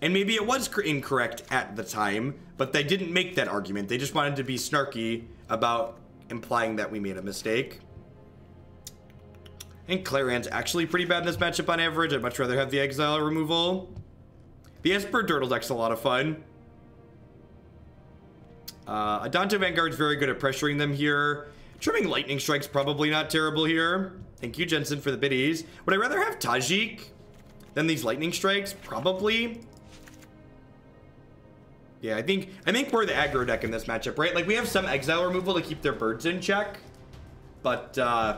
And maybe it was incorrect at the time, but they didn't make that argument. They just wanted to be snarky about implying that we made a mistake. I think Clarion's actually pretty bad in this matchup on average. I'd much rather have the Exile removal. The Esper Dirtle deck's a lot of fun. Adanto Vanguard's very good at pressuring them here. Trimming Lightning Strike's probably not terrible here. Thank you, Jensen, for the biddies. Would I rather have Tajic than these Lightning Strikes? Probably. Yeah, I think we're the aggro deck in this matchup, right? Like, we have some Exile removal to keep their birds in check. But, I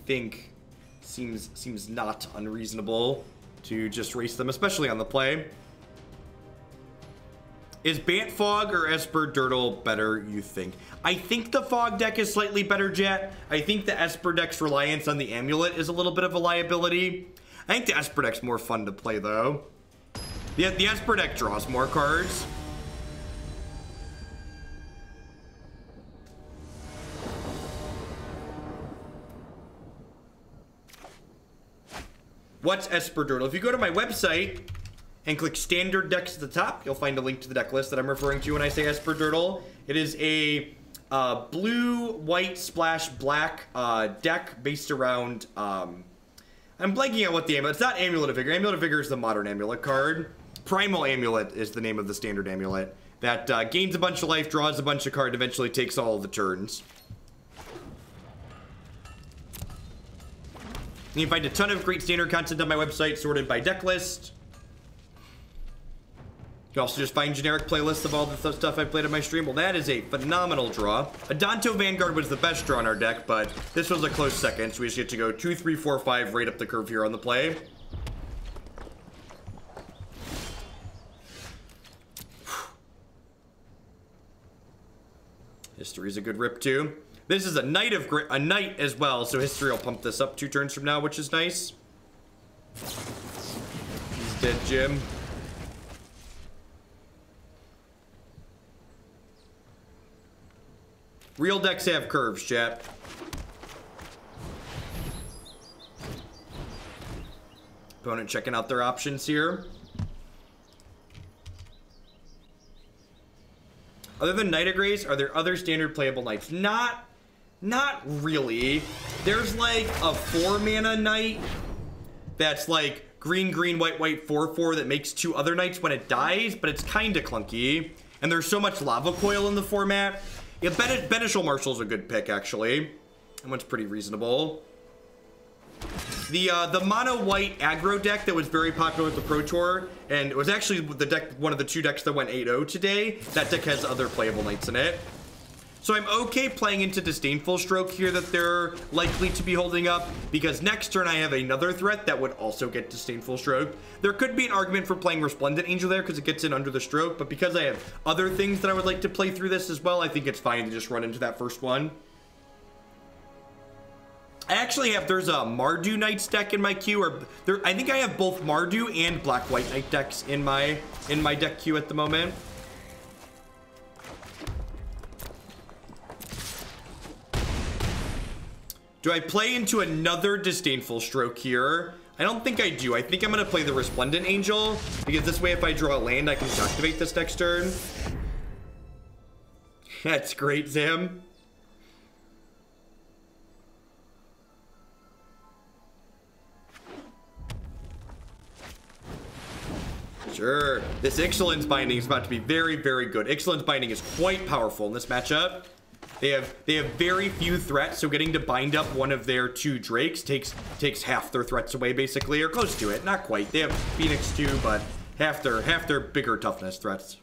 think seems not unreasonable to just race them, especially on the play. Is Bant Fog or Esper Dirtle better, you think? I think the Fog deck is slightly better, Jet. I think the Esper deck's reliance on the Amulet is a little bit of a liability. I think the Esper deck's more fun to play, though. The Esper deck draws more cards. What's Esper Dirtle? If you go to my website and click standard decks at the top, you'll find a link to the deck list that I'm referring to when I say Esper Dirtle. It is a blue, white, splash, black deck based around... I'm blanking on what the amulet... It's not Amulet of Vigor. Amulet of Vigor is the modern amulet card. Primal Amulet is the name of the standard amulet. That gains a bunch of life, draws a bunch of cards, eventually takes all of the turns. You can find a ton of great standard content on my website, sorted by deck list. You can also just find generic playlists of all the stuff I played on my stream. Well, that is a phenomenal draw. Adanto Vanguard was the best draw in our deck, but this was a close second, so we just get to go 2, 3, 4, 5 right up the curve here on the play. History's a good rip too. This is a knight as well, so history will pump this up 2 turns from now, which is nice. He's dead, Jim. Real decks have curves, chat. Opponent checking out their options here. Other than Knight of Grace, are there other standard playable knights? Not really. There's like a 4-mana knight that's like green, green, white, white, 4/4 that makes 2 other knights when it dies, but it's kind of clunky. And there's so much Lava Coil in the format. Yeah, Beneficial Marshal's a good pick, actually. That one's pretty reasonable. The mono white aggro deck that was very popular with the Pro Tour, and it was actually the deck, one of the 2 decks that went 8-0 today. That deck has other playable knights in it. So I'm okay playing into Disdainful Stroke here that they're likely to be holding up, because next turn I have another threat that would also get Disdainful Stroke. There could be an argument for playing Resplendent Angel there because it gets in under the stroke, but because I have other things that I would like to play through this as well, I think it's fine to just run into that first one. I actually have, there's a Mardu Knights deck in my queue, or I think I have both Mardu and Black White Knight decks in my deck queue at the moment. Do I play into another Disdainful Stroke here? I don't think I do. I think I'm gonna play the Resplendent Angel, because this way if I draw a land, I can just activate this next turn. That's great, Zam. Sure. This Ixalan's Binding is about to be very, very good. Ixalan's Binding is quite powerful in this matchup. They have very few threats, so getting to bind up one of their 2 Drakes takes half their threats away, basically, or close to it. Not quite. They have Phoenix too, but half their bigger toughness threats.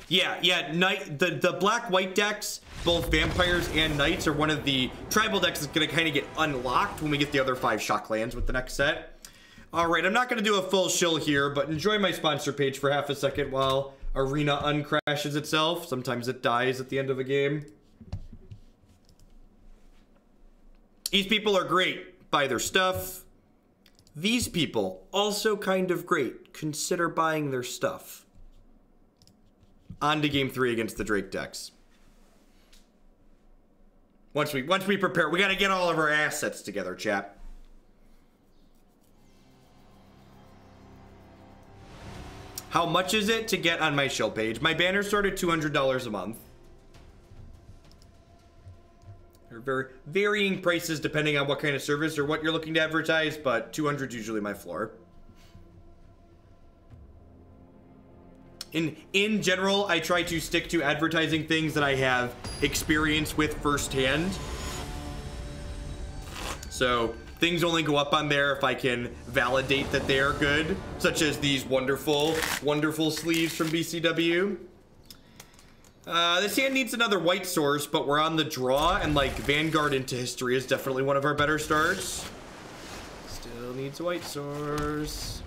Yeah, the black-white decks, both vampires and knights, are one of the tribal decks that's going to kind of get unlocked when we get the other 5 shock lands with the next set. All right, I'm not going to do a full shill here, but enjoy my sponsor page for half a second while Arena uncrashes itself. Sometimes it dies at the end of a game. These people are great. Buy their stuff. These people, also kind of great. Consider buying their stuff. On to game 3 against the Drake decks. Once we prepare, we got to get all of our assets together, chat. How much is it to get on my shill page? My banners start at $200 a month. They're very varying prices depending on what kind of service or what you're looking to advertise, but 200 is usually my floor. In general, I try to stick to advertising things that I have experience with firsthand. So things only go up on there if I can validate that they are good, such as these wonderful, wonderful sleeves from BCW. This hand needs another white source, but we're on the draw, and like Vanguard into History is definitely one of our better starts. Still needs a white source.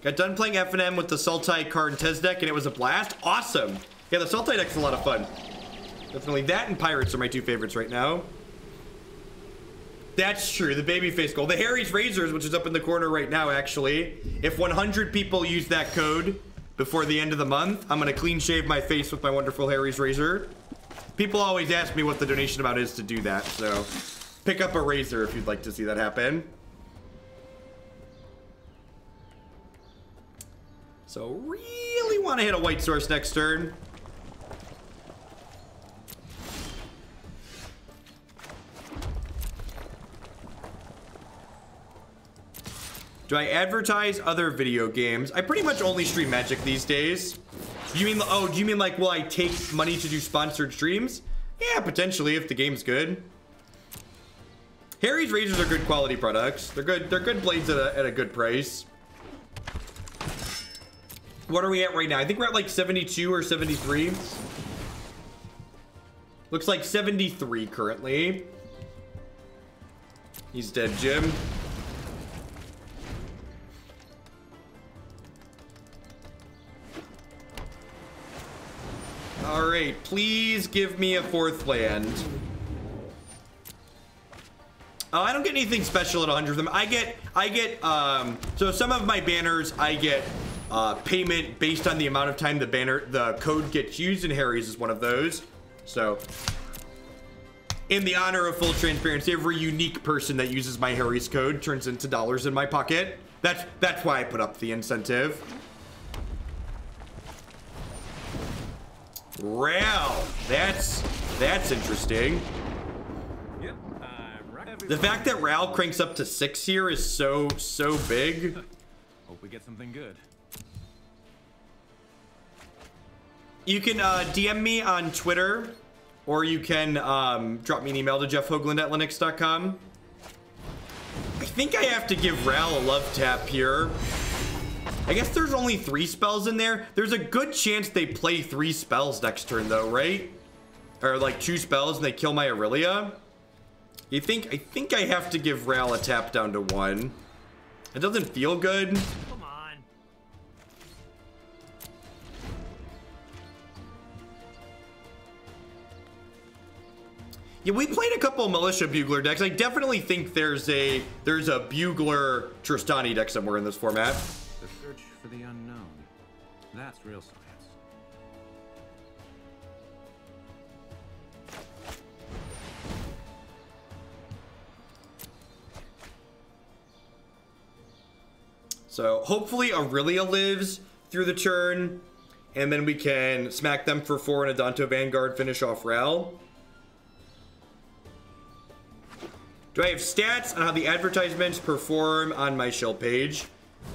Got done playing FNM with the Sultai Karn-Tez deck, and it was a blast. Awesome. Yeah, the Sultai deck's a lot of fun. Definitely that and Pirates are my 2 favorites right now. That's true, the babyface goal. The Harry's Razors, which is up in the corner right now, actually. If 100 people use that code before the end of the month, I'm gonna clean shave my face with my wonderful Harry's Razor. People always ask me what the donation amount is to do that, so pick up a razor if you'd like to see that happen. So really want to hit a white source next turn. Do I advertise other video games? I pretty much only stream Magic these days. Do you mean, oh, do you mean like, will I take money to do sponsored streams? Yeah, potentially if the game's good. Harry's Razors are good quality products. They're good blades at a good price. What are we at right now? I think we're at like 72 or 73. Looks like 73 currently. He's dead, Jim. All right, please give me a 4th land. I don't get anything special at 100 of them. I get so some of my banners I get payment based on the amount of time the code gets used, and Harry's is one of those. So in the honor of full transparency, every unique person that uses my Harry's code turns into dollars in my pocket. That's why I put up the incentive. Ral, that's interesting.
Yep, right.
The fact that Ral cranks up to 6 here is so big.
Hope we get something good.
You can DM me on Twitter, or you can drop me an email to jeffhoagland@linux.com. I think I have to give Ral a love tap here. I guess there's only 3 spells in there. There's a good chance they play 3 spells next turn though, right? Or like 2 spells and they kill my Aurelia. I think I have to give Ral a tap down to 1. It doesn't feel good.
Come on.
Yeah, we played a couple Militia Bugler decks. I definitely think there's a Bugler Tristani deck somewhere in this format.
The search for the unknown. That's real science.
So hopefully Aurelia lives through the turn, and then we can smack them for 4 and Adanto Vanguard, finish off Ral. Do I have stats on how the advertisements perform on my shell page?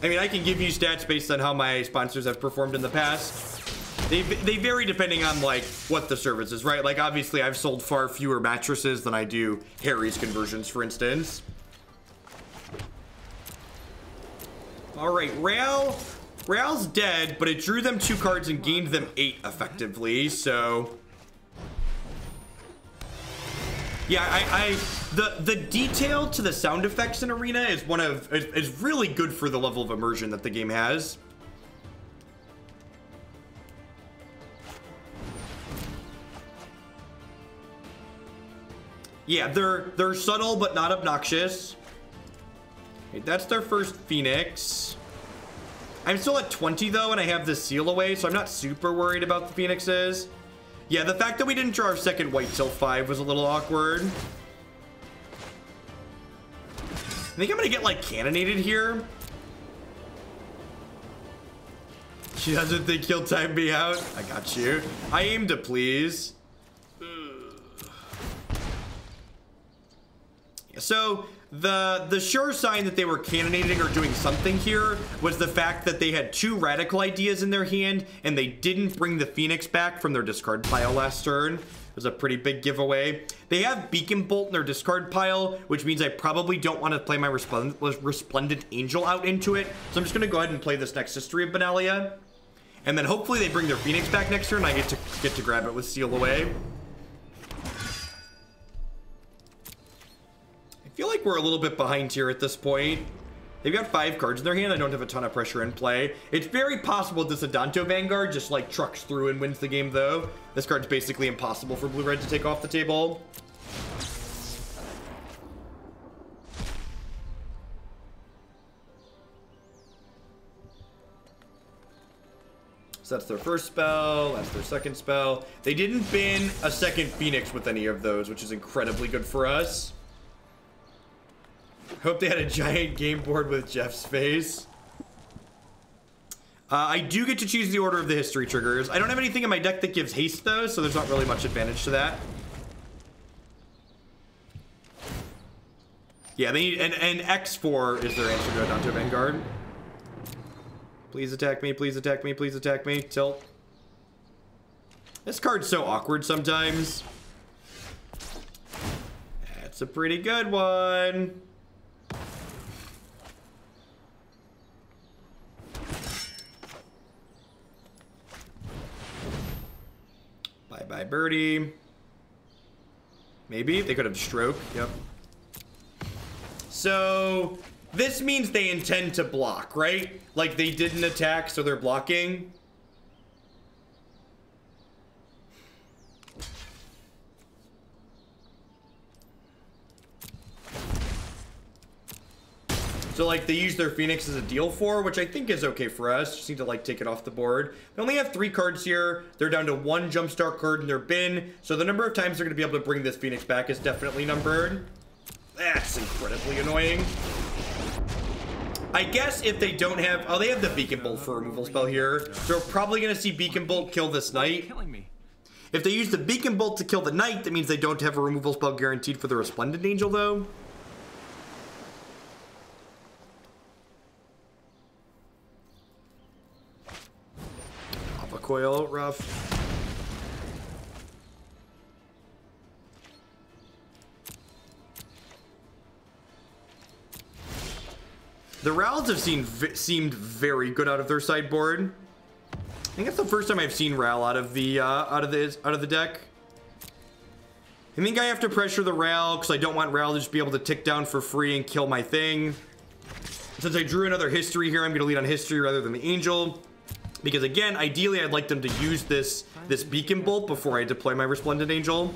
I mean, I can give you stats based on how my sponsors have performed in the past. They vary depending on, like, what the service is, right? Like, obviously, I've sold far fewer mattresses than I do Harry's conversions, for instance. All right, Real's dead, but it drew them 2 cards and gained them 8 effectively, so... Yeah, the detail to the sound effects in Arena is really good for the level of immersion that the game has. Yeah, they're subtle but not obnoxious. Okay, that's their first Phoenix. I'm still at 20 though, and I have the seal away, so I'm not super worried about the Phoenixes. Yeah, the fact that we didn't draw our second white till 5 was a little awkward. I think I'm gonna get like cannonaded here. She doesn't think he'll time me out. I got you. I aim to please. So the sure sign that they were cannonading or doing something here was the fact that they had 2 radical ideas in their hand and they didn't bring the Phoenix back from their discard pile last turn. It was a pretty big giveaway. They have Beacon Bolt in their discard pile, which means I probably don't want to play my Resplendent Angel out into it. So I'm just going to go ahead and play this next History of Benalia. And then hopefully they bring their Phoenix back next turn and I get to grab it with Seal Away. I feel like we're a little bit behind here at this point. They've got 5 cards in their hand. I don't have a ton of pressure in play. It's very possible this Adanto Vanguard just like trucks through and wins the game though. This card's basically impossible for blue-red to take off the table. So that's their first spell, that's their second spell. They didn't bin a second Phoenix with any of those, which is incredibly good for us. Hope they had a giant game board with Jeff's face. I do get to choose the order of the history triggers. I don't have anything in my deck that gives haste though, so there's not really much advantage to that. Yeah, they need an X4 is their answer to Adanto Vanguard. Please attack me, please attack me, please attack me. Tilt. This card's so awkward sometimes. That's a pretty good one. Bye-bye, birdie. Maybe they could have stroke. Yep. So this means they intend to block, right? Like they didn't attack, so they're blocking. So like they use their Phoenix as a deal for, which I think is okay for us. Just need to like take it off the board. They only have 3 cards here. They're down to 1 jumpstart card in their bin. So the number of times they're gonna be able to bring this Phoenix back is definitely numbered. That's incredibly annoying. I guess if they don't have, oh, they have the Beacon Bolt for removal spell here. So we're probably gonna see Beacon Bolt kill this knight. If they use the Beacon Bolt to kill the knight, that means they don't have a removal spell guaranteed for the Resplendent Angel though. Coil, rough. The Rals have seemed very good out of their sideboard. I think it's the first time I've seen Ral out of the deck. I think I have to pressure the Ral because I don't want Ral to just be able to tick down for free and kill my thing. Since I drew another history here, I'm going to lead on history rather than the Angel. Because again, ideally I'd like them to use this Beacon Bolt before I deploy my Resplendent Angel.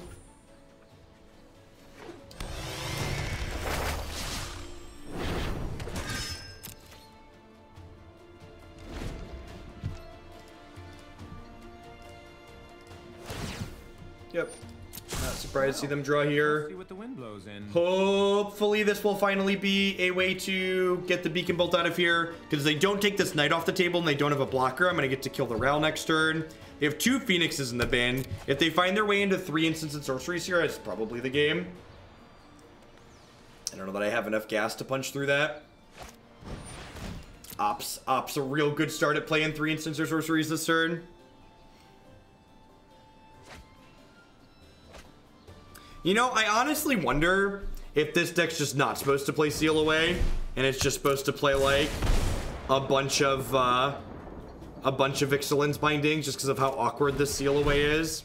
Yep. Not surprised to see them draw here.
See what the wind blows in.
Hopefully this will finally be a way to get the Beacon Bolt out of here. Because if they don't take this knight off the table and they don't have a blocker, I'm going to get to kill the Ral next turn. They have 2 Phoenixes in the bin. If they find their way into 3 instants and sorceries here, it's probably the game. I don't know that I have enough gas to punch through that. Ops a real good start at playing 3 instants or sorceries this turn. You know, I honestly wonder if this deck's just not supposed to play Seal Away, and it's just supposed to play like a bunch of Ixalan's bindings, just because of how awkward this Seal Away is.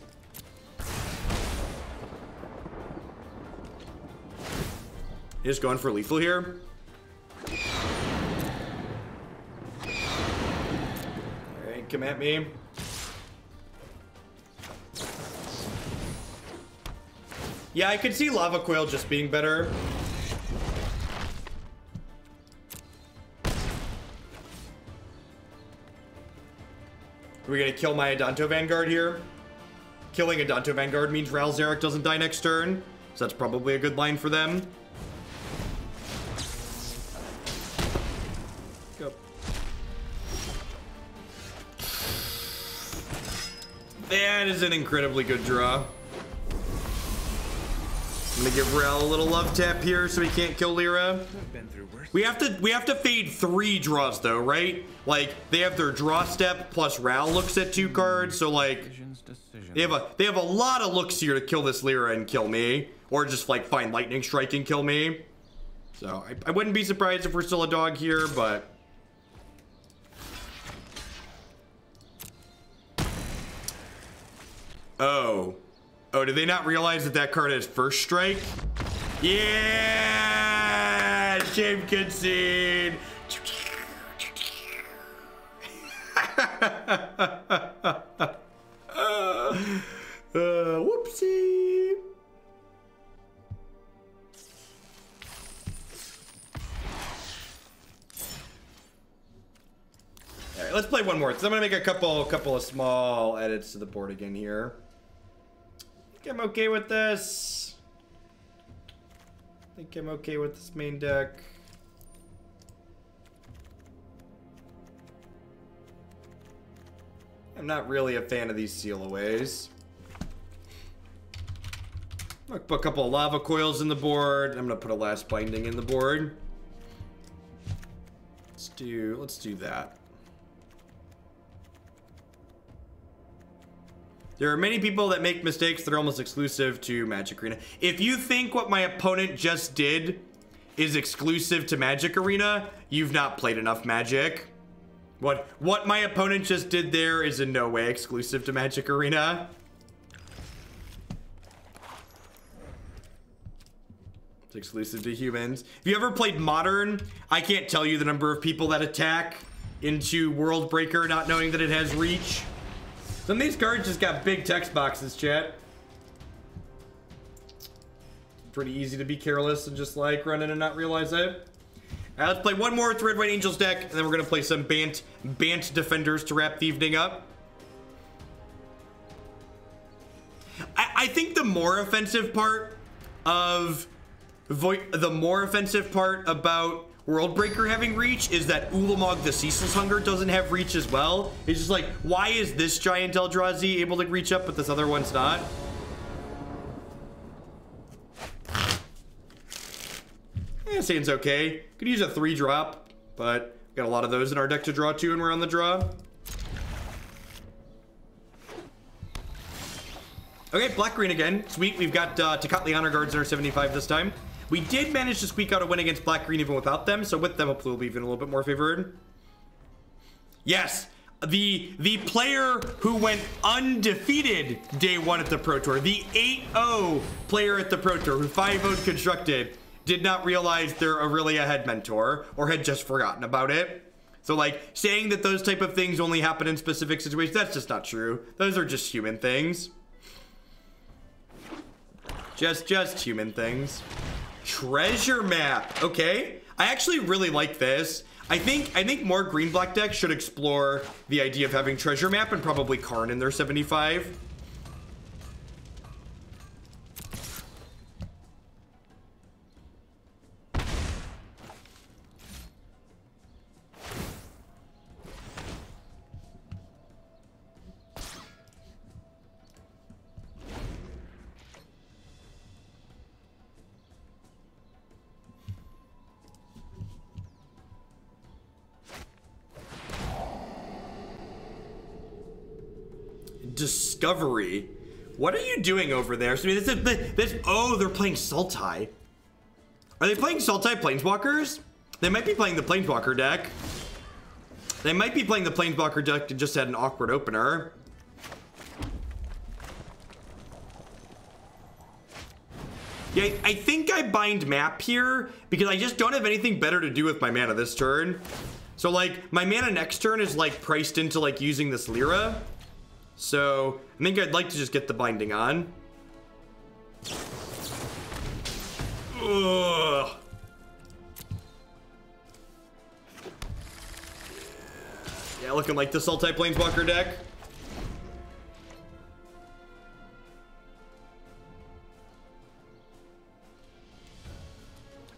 You're just going for lethal here. Alright, come at me. Yeah, I could see Lava Coil just being better. Are we gonna kill my Adanto Vanguard here? Killing Adanto Vanguard means Ral Zarek doesn't die next turn, so that's probably a good line for them. Go. That is an incredibly good draw. I'm gonna give Ral a little love tap here so he can't kill Lyra. We have to fade 3 draws though, right? Like they have their draw step plus Ral looks at 2 cards, so like they have a lot of looks here to kill this Lyra and kill me, or just like find lightning strike and kill me. So I wouldn't be surprised if we're still a dog here, but oh, did they not realize that that card has first strike? Yeah, shame concede. Whoopsie. All right, let's play one more. So I'm gonna make a couple of small edits to the board again here. I think I'm okay with this. I think I'm okay with this main deck. I'm not really a fan of these Seal Aways. I'll put a couple of Lava Coils in the board. I'm gonna put a Last Binding in the board. Let's do that. There are many people that make mistakes that are almost exclusive to Magic Arena. If you think what my opponent just did is exclusive to Magic Arena, you've not played enough Magic. What my opponent just did there is in no way exclusive to Magic Arena. It's exclusive to humans. If you ever played Modern, I can't tell you the number of people that attack into World Breaker not knowing that it has reach. Some of these cards just got big text boxes, chat. Pretty easy to be careless and just like run in and not realize it. Alright, let's play one more with Red White Angels deck, and then we're gonna play some Bant Defenders to wrap the evening up. I think the more offensive part about Worldbreaker having reach is that Ulamog the Ceaseless Hunger doesn't have reach as well. It's just like, why is this giant Eldrazi able to reach up but this other one's not? Sane's okay. Could use a 3-drop, but got a lot of those in our deck to draw to, and we're on the draw. Okay, Black Green again. Sweet. We've got Tocatli Honor Guards in our 75 this time. We did manage to squeak out a win against Black Green even without them, so with them, hopefully we'll be even a little bit more favored. Yes, the player who went undefeated day 1 at the Pro Tour, the 8-0 player at the Pro Tour who 5-0'd constructed, did not realize their Aurelia had mentor, or had just forgotten about it. So like, saying that those type of things only happen in specific situations, that's just not true. Those are just human things. Just human things. Treasure map, okay. I actually really like this. I think more green-black decks should explore the idea of having treasure map and probably Karn in their 75. Discovery. What are you doing over there? So, I mean, oh, they're playing Sultai. Are they playing Sultai Planeswalkers? They might be playing the Planeswalker deck. They might be playing the Planeswalker deck that just had an awkward opener. Yeah, I think I bind map here because I just don't have anything better to do with my mana this turn. So, like, my mana next turn is, like, priced into, like, using this Lyra. So, I think I'd like to just get the binding on. Ugh. Yeah, looking like the Sultai Planeswalker deck.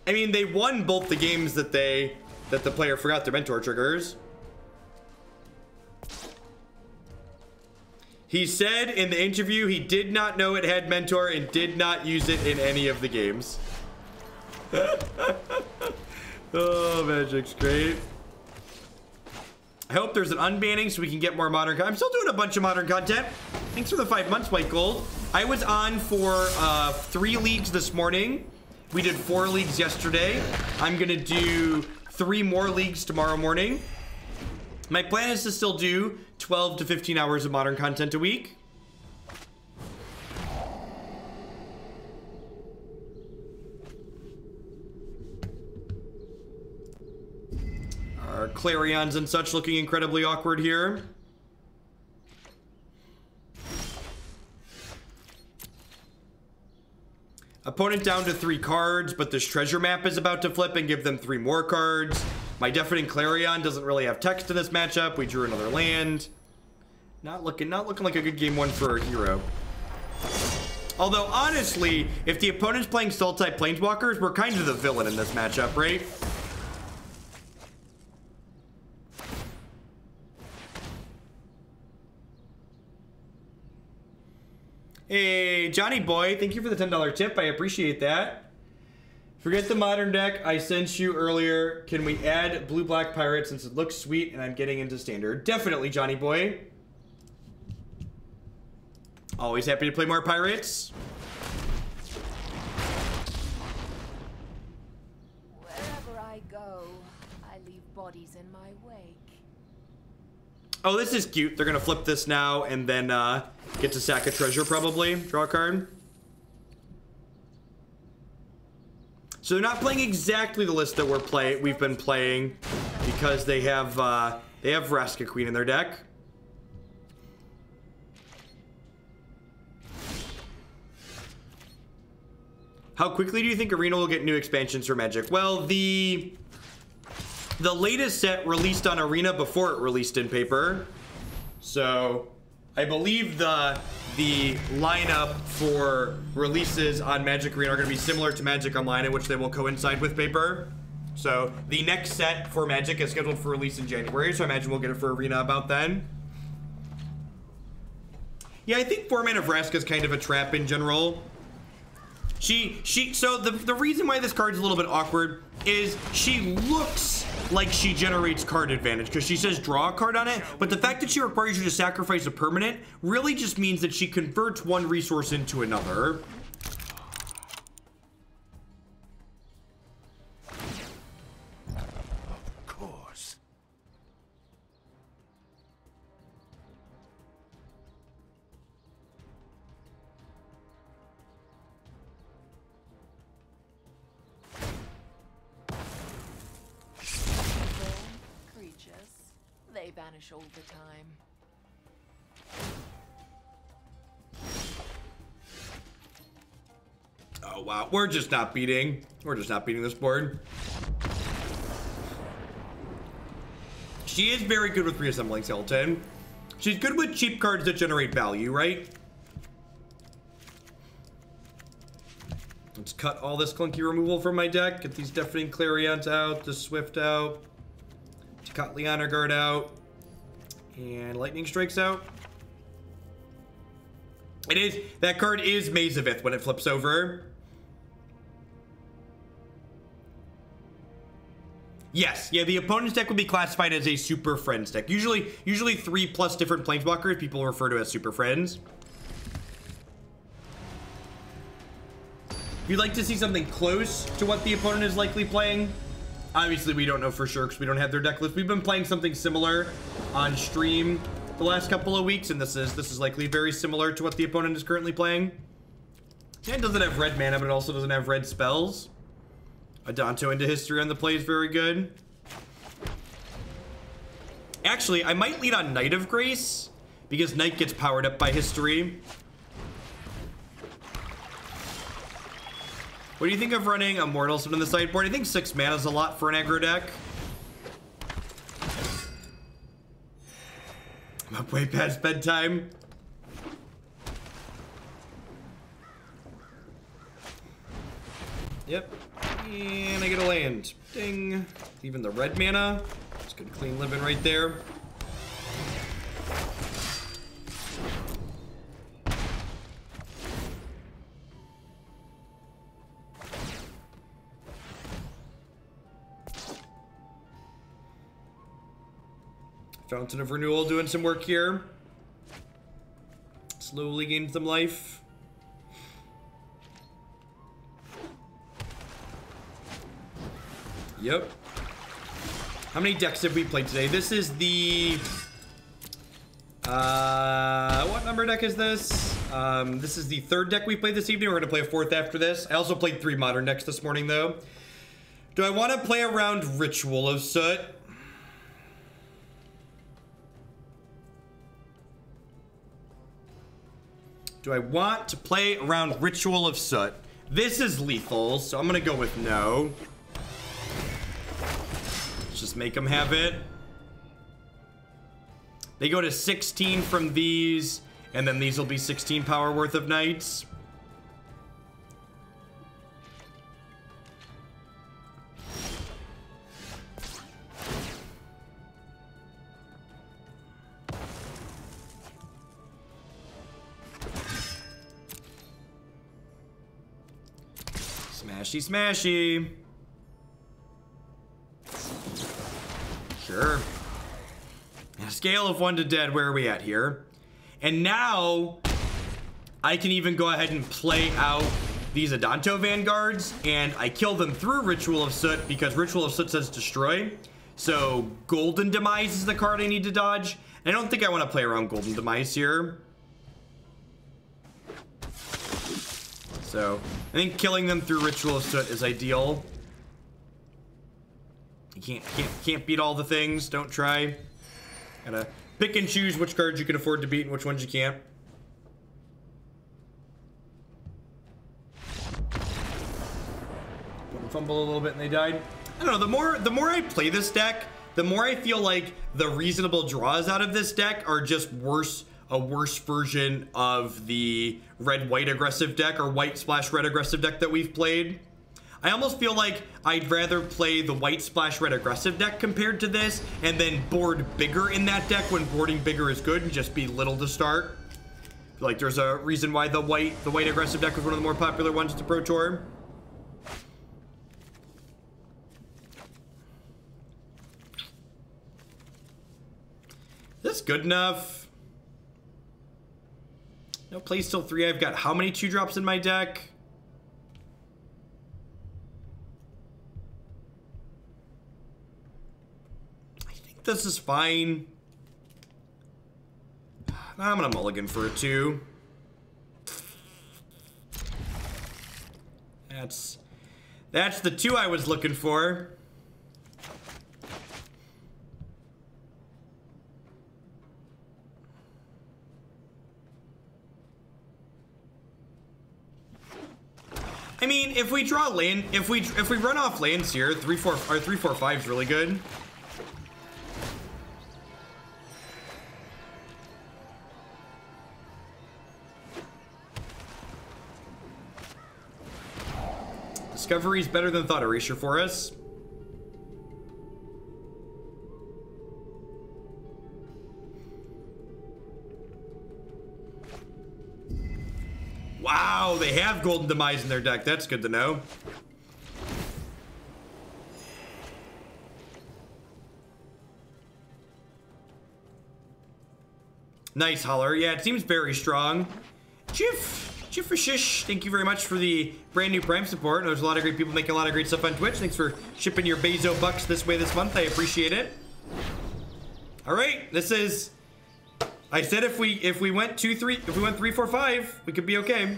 I mean, they won both the games that the player forgot their mentor triggers. He said in the interview he did not know it had mentor and did not use it in any of the games. Oh, Magic's great. I hope there's an unbanning so we can get more modern content. I'm still doing a bunch of modern content. Thanks for the 5 months, White Gold. I was on for 3 leagues this morning. We did 4 leagues yesterday. I'm gonna do 3 more leagues tomorrow morning. My plan is to still do 12 to 15 hours of modern content a week. Our Clarions and such looking incredibly awkward here. Opponent down to 3 cards, but this treasure map is about to flip and give them 3 more cards. My Deafening Clarion doesn't really have text in this matchup. We drew another land. Not looking like a good game 1 for our hero. Although, honestly, if the opponent's playing Sultai Planeswalkers, we're kind of the villain in this matchup, right? Hey, Johnny boy, thank you for the $10 tip. I appreciate that. Forget the modern deck I sent you earlier. Can we add blue-black pirate since it looks sweet and I'm getting into standard? Definitely, Johnny boy. Always happy to play more pirates.
Wherever I go, I leave bodies in my wake.
Oh, this is cute. They're gonna flip this now and then get to sack a treasure probably. Draw a card. So they're not playing exactly the list that we've been playing because they have Vraska Queen in their deck. How quickly do you think Arena will get new expansions for Magic? Well, the latest set released on Arena before it released in paper. So I believe the lineup for releases on Magic Arena are going to be similar to Magic Online, in which they will coincide with paper. So the next set for Magic is scheduled for release in January, so I imagine we'll get it for Arena about then. Yeah, I think 4-mana Vraska is kind of a trap in general. So the reason why this card's a little bit awkward is she looks like she generates card advantage because she says draw a card on it, but the fact that she requires you to sacrifice a permanent really just means that she converts one resource into another.
Of course.
They vanish all the time.
Oh wow, we're just not beating this board. She is very good with reassembling skeleton. She's good with cheap cards that generate value, right? Let's cut all this clunky removal from my deck. Get these Deafening Clarions out, the Swift out, Tocatli Honor Guard out, and Lightning Strikes out. That card is Mazavith when it flips over. Yes, yeah, the opponent's deck would be classified as a Super Friends deck. Usually 3+ different Planeswalkers people refer to as Super Friends. If you'd like to see something close to what the opponent is likely playing, obviously we don't know for sure because we don't have their deck list. We've been playing something similar on stream the last couple of weeks, and this is likely very similar to what the opponent is currently playing. It doesn't have red mana, but it also doesn't have red spells. Adanto into History on the play is very good. Actually, I might lead on Knight of Grace, because Knight gets powered up by History. What do you think of running Immortals in the sideboard? I think 6 mana is a lot for an aggro deck. I'm up way past bedtime. Yep. And I get a land. Ding. Even the red mana. It's good clean living right there. Fountain of Renewal doing some work here. Slowly gained some life. Yep. How many decks have we played today? This is the... what number deck is this? This is the 3rd deck we played this evening. We're going to play a 4th after this. I also played 3 modern decks this morning, though. Do I want to play around Ritual of Soot? Do I want to play around Ritual of Soot? This is lethal, so I'm going to go with no. Just make them have it. They go to 16 from these, and then these will be 16 power worth of knights. Smashy, smashy. Sure. On a scale of 1 to dead, where are we at here? And now, I can even go ahead and play out these Adanto Vanguards, and I kill them through Ritual of Soot, because Ritual of Soot says destroy. So, Golden Demise is the card I need to dodge. And I don't think I want to play around Golden Demise here. So, I think killing them through Ritual of Soot is ideal. You can't beat all the things. Don't try. Gotta pick and choose which cards you can afford to beat and which ones you can't. Fumble a little bit and they died. I don't know. The more I play this deck, the more I feel like the reasonable draws out of this deck are just a worse version of the red-white aggressive deck or white/red aggressive deck that we've played. I almost feel like I'd rather play the white/red aggressive deck compared to this, and then board bigger in that deck when boarding bigger is good and just be little to start. I feel like there's a reason why the white aggressive deck was one of the more popular ones at the Pro Tour. Is this good enough? No, play still 3. I've got how many 2-drops in my deck? I think this is fine. I'm gonna mulligan for a 2. That's the 2 I was looking for. I mean, if we draw land, if we run off lands here, 3/4/5 is really good. Discovery is better than Thought Erasure for us. Wow, they have Golden Demise in their deck. That's good to know. Nice, Holler. Yeah, it seems very strong. Jiffershish, thank you very much for the brand new Prime support. There's a lot of great people making a lot of great stuff on Twitch. Thanks for shipping your Bezo bucks this way this month. I appreciate it. All right, this is. I said if we went 2-3, if we went 3-4-5, we could be okay.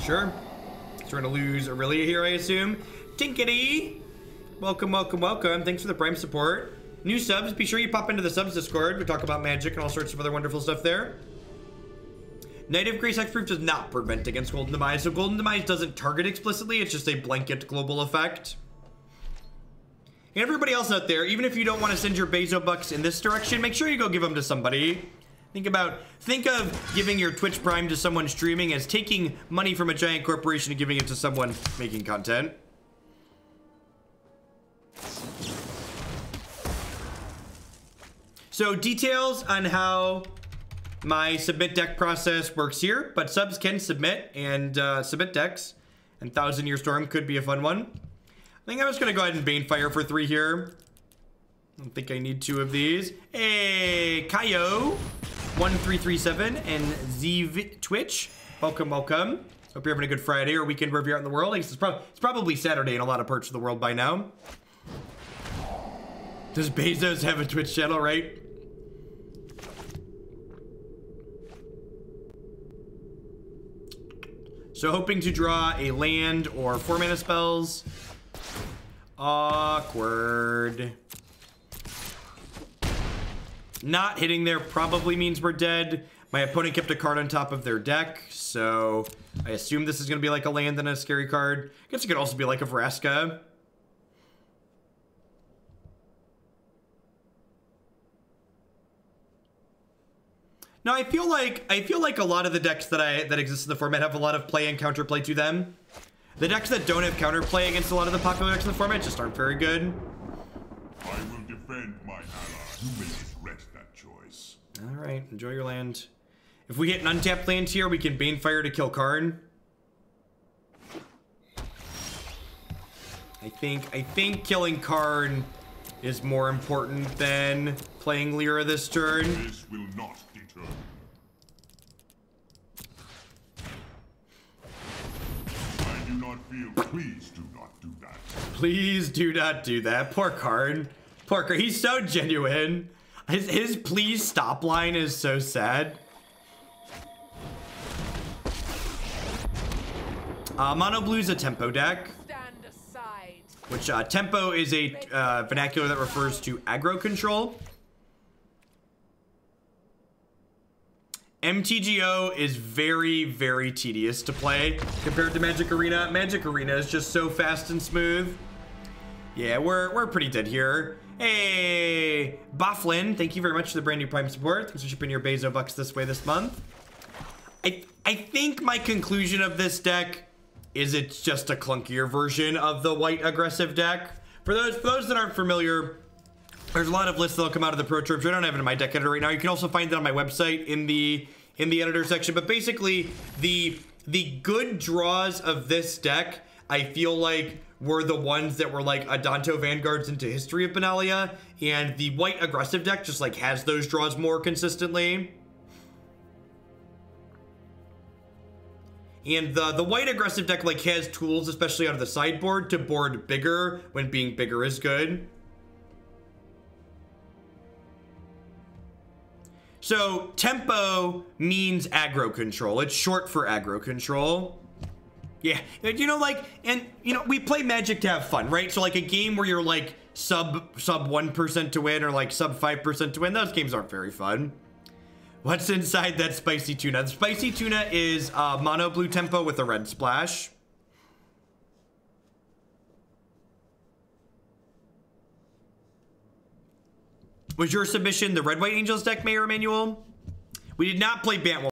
Sure. So we're gonna lose Aurelia here, I assume. Tinkety! Welcome, welcome, welcome. Thanks for the Prime support. New subs, be sure you pop into the subs Discord. We talk about magic and all sorts of other wonderful stuff there. Knight of Grace Hexproof does not prevent against Golden Demise. So Golden Demise doesn't target explicitly, it's just a blanket global effect. And everybody else out there, even if you don't want to send your Bezo bucks in this direction, make sure you go give them to somebody. Think of giving your Twitch Prime to someone streaming as taking money from a giant corporation and giving it to someone making content. So details on how my submit deck process works here, but subs can submit and submit decks, and 1,000 Year Storm could be a fun one. I think I'm just gonna go ahead and Banefire for 3 here. I don't think I need 2 of these. Hey, Kaio, 1337, and Ziv Twitch. Welcome, welcome. Hope you're having a good Friday or weekend wherever you're out in the world. It's probably Saturday in a lot of parts of the world by now. Does Bezos have a Twitch channel, right? So hoping to draw a land or 4 mana spells. Awkward. Not hitting there probably means we're dead. My opponent kept a card on top of their deck, so I assume this is going to be like a land and a scary card. I guess it could also be like a Vraska. No, I feel like a lot of the decks that exist in the format have a lot of play and counterplay to them. The decks that don't have counterplay against a lot of the popular decks in the format just aren't very good.
I will defend my ally. You may regret that choice.
All right, enjoy your land. If we hit an untapped land here, we can Banefire to kill Karn. I think killing Karn is more important than playing Lyra this turn.
This will not deter you. I do not feel. Please do not do that.
Please do not do that. Poor Karn. Poor Karn. He's so genuine. His please stop line is so sad. Mono Blue's a tempo deck.
Stand aside.
Which tempo is a vernacular that refers to aggro control. MTGO is very, very tedious to play compared to Magic Arena. Magic Arena is just so fast and smooth. Yeah, we're pretty dead here. Hey, Bofflin, thank you very much for the brand new Prime support. Thanks for shipping your Bezo bucks this way this month. I think my conclusion of this deck is it's just a clunkier version of the white aggressive deck. For those that aren't familiar, there's a lot of lists that'll come out of the Pro Tour. I don't have it in my deck editor right now. You can also find it on my website in the editor section. But basically, the good draws of this deck, I feel like, were the ones that were like Adanto Vanguards into History of Benalia, and the white aggressive deck just like has those draws more consistently. And the white aggressive deck like has tools, especially out of the sideboard, to board bigger when being bigger is good. So tempo means aggro control. It's short for aggro control. Yeah, you know, like, and you know, we play Magic to have fun, right? So like a game where you're like sub 1% to win or like sub 5% to win, those games aren't very fun. What's inside that spicy tuna? The spicy tuna is mono blue tempo with a red splash. Was your submission the Red White Angels deck, Mayor Emanuel? We did not play Bantwell.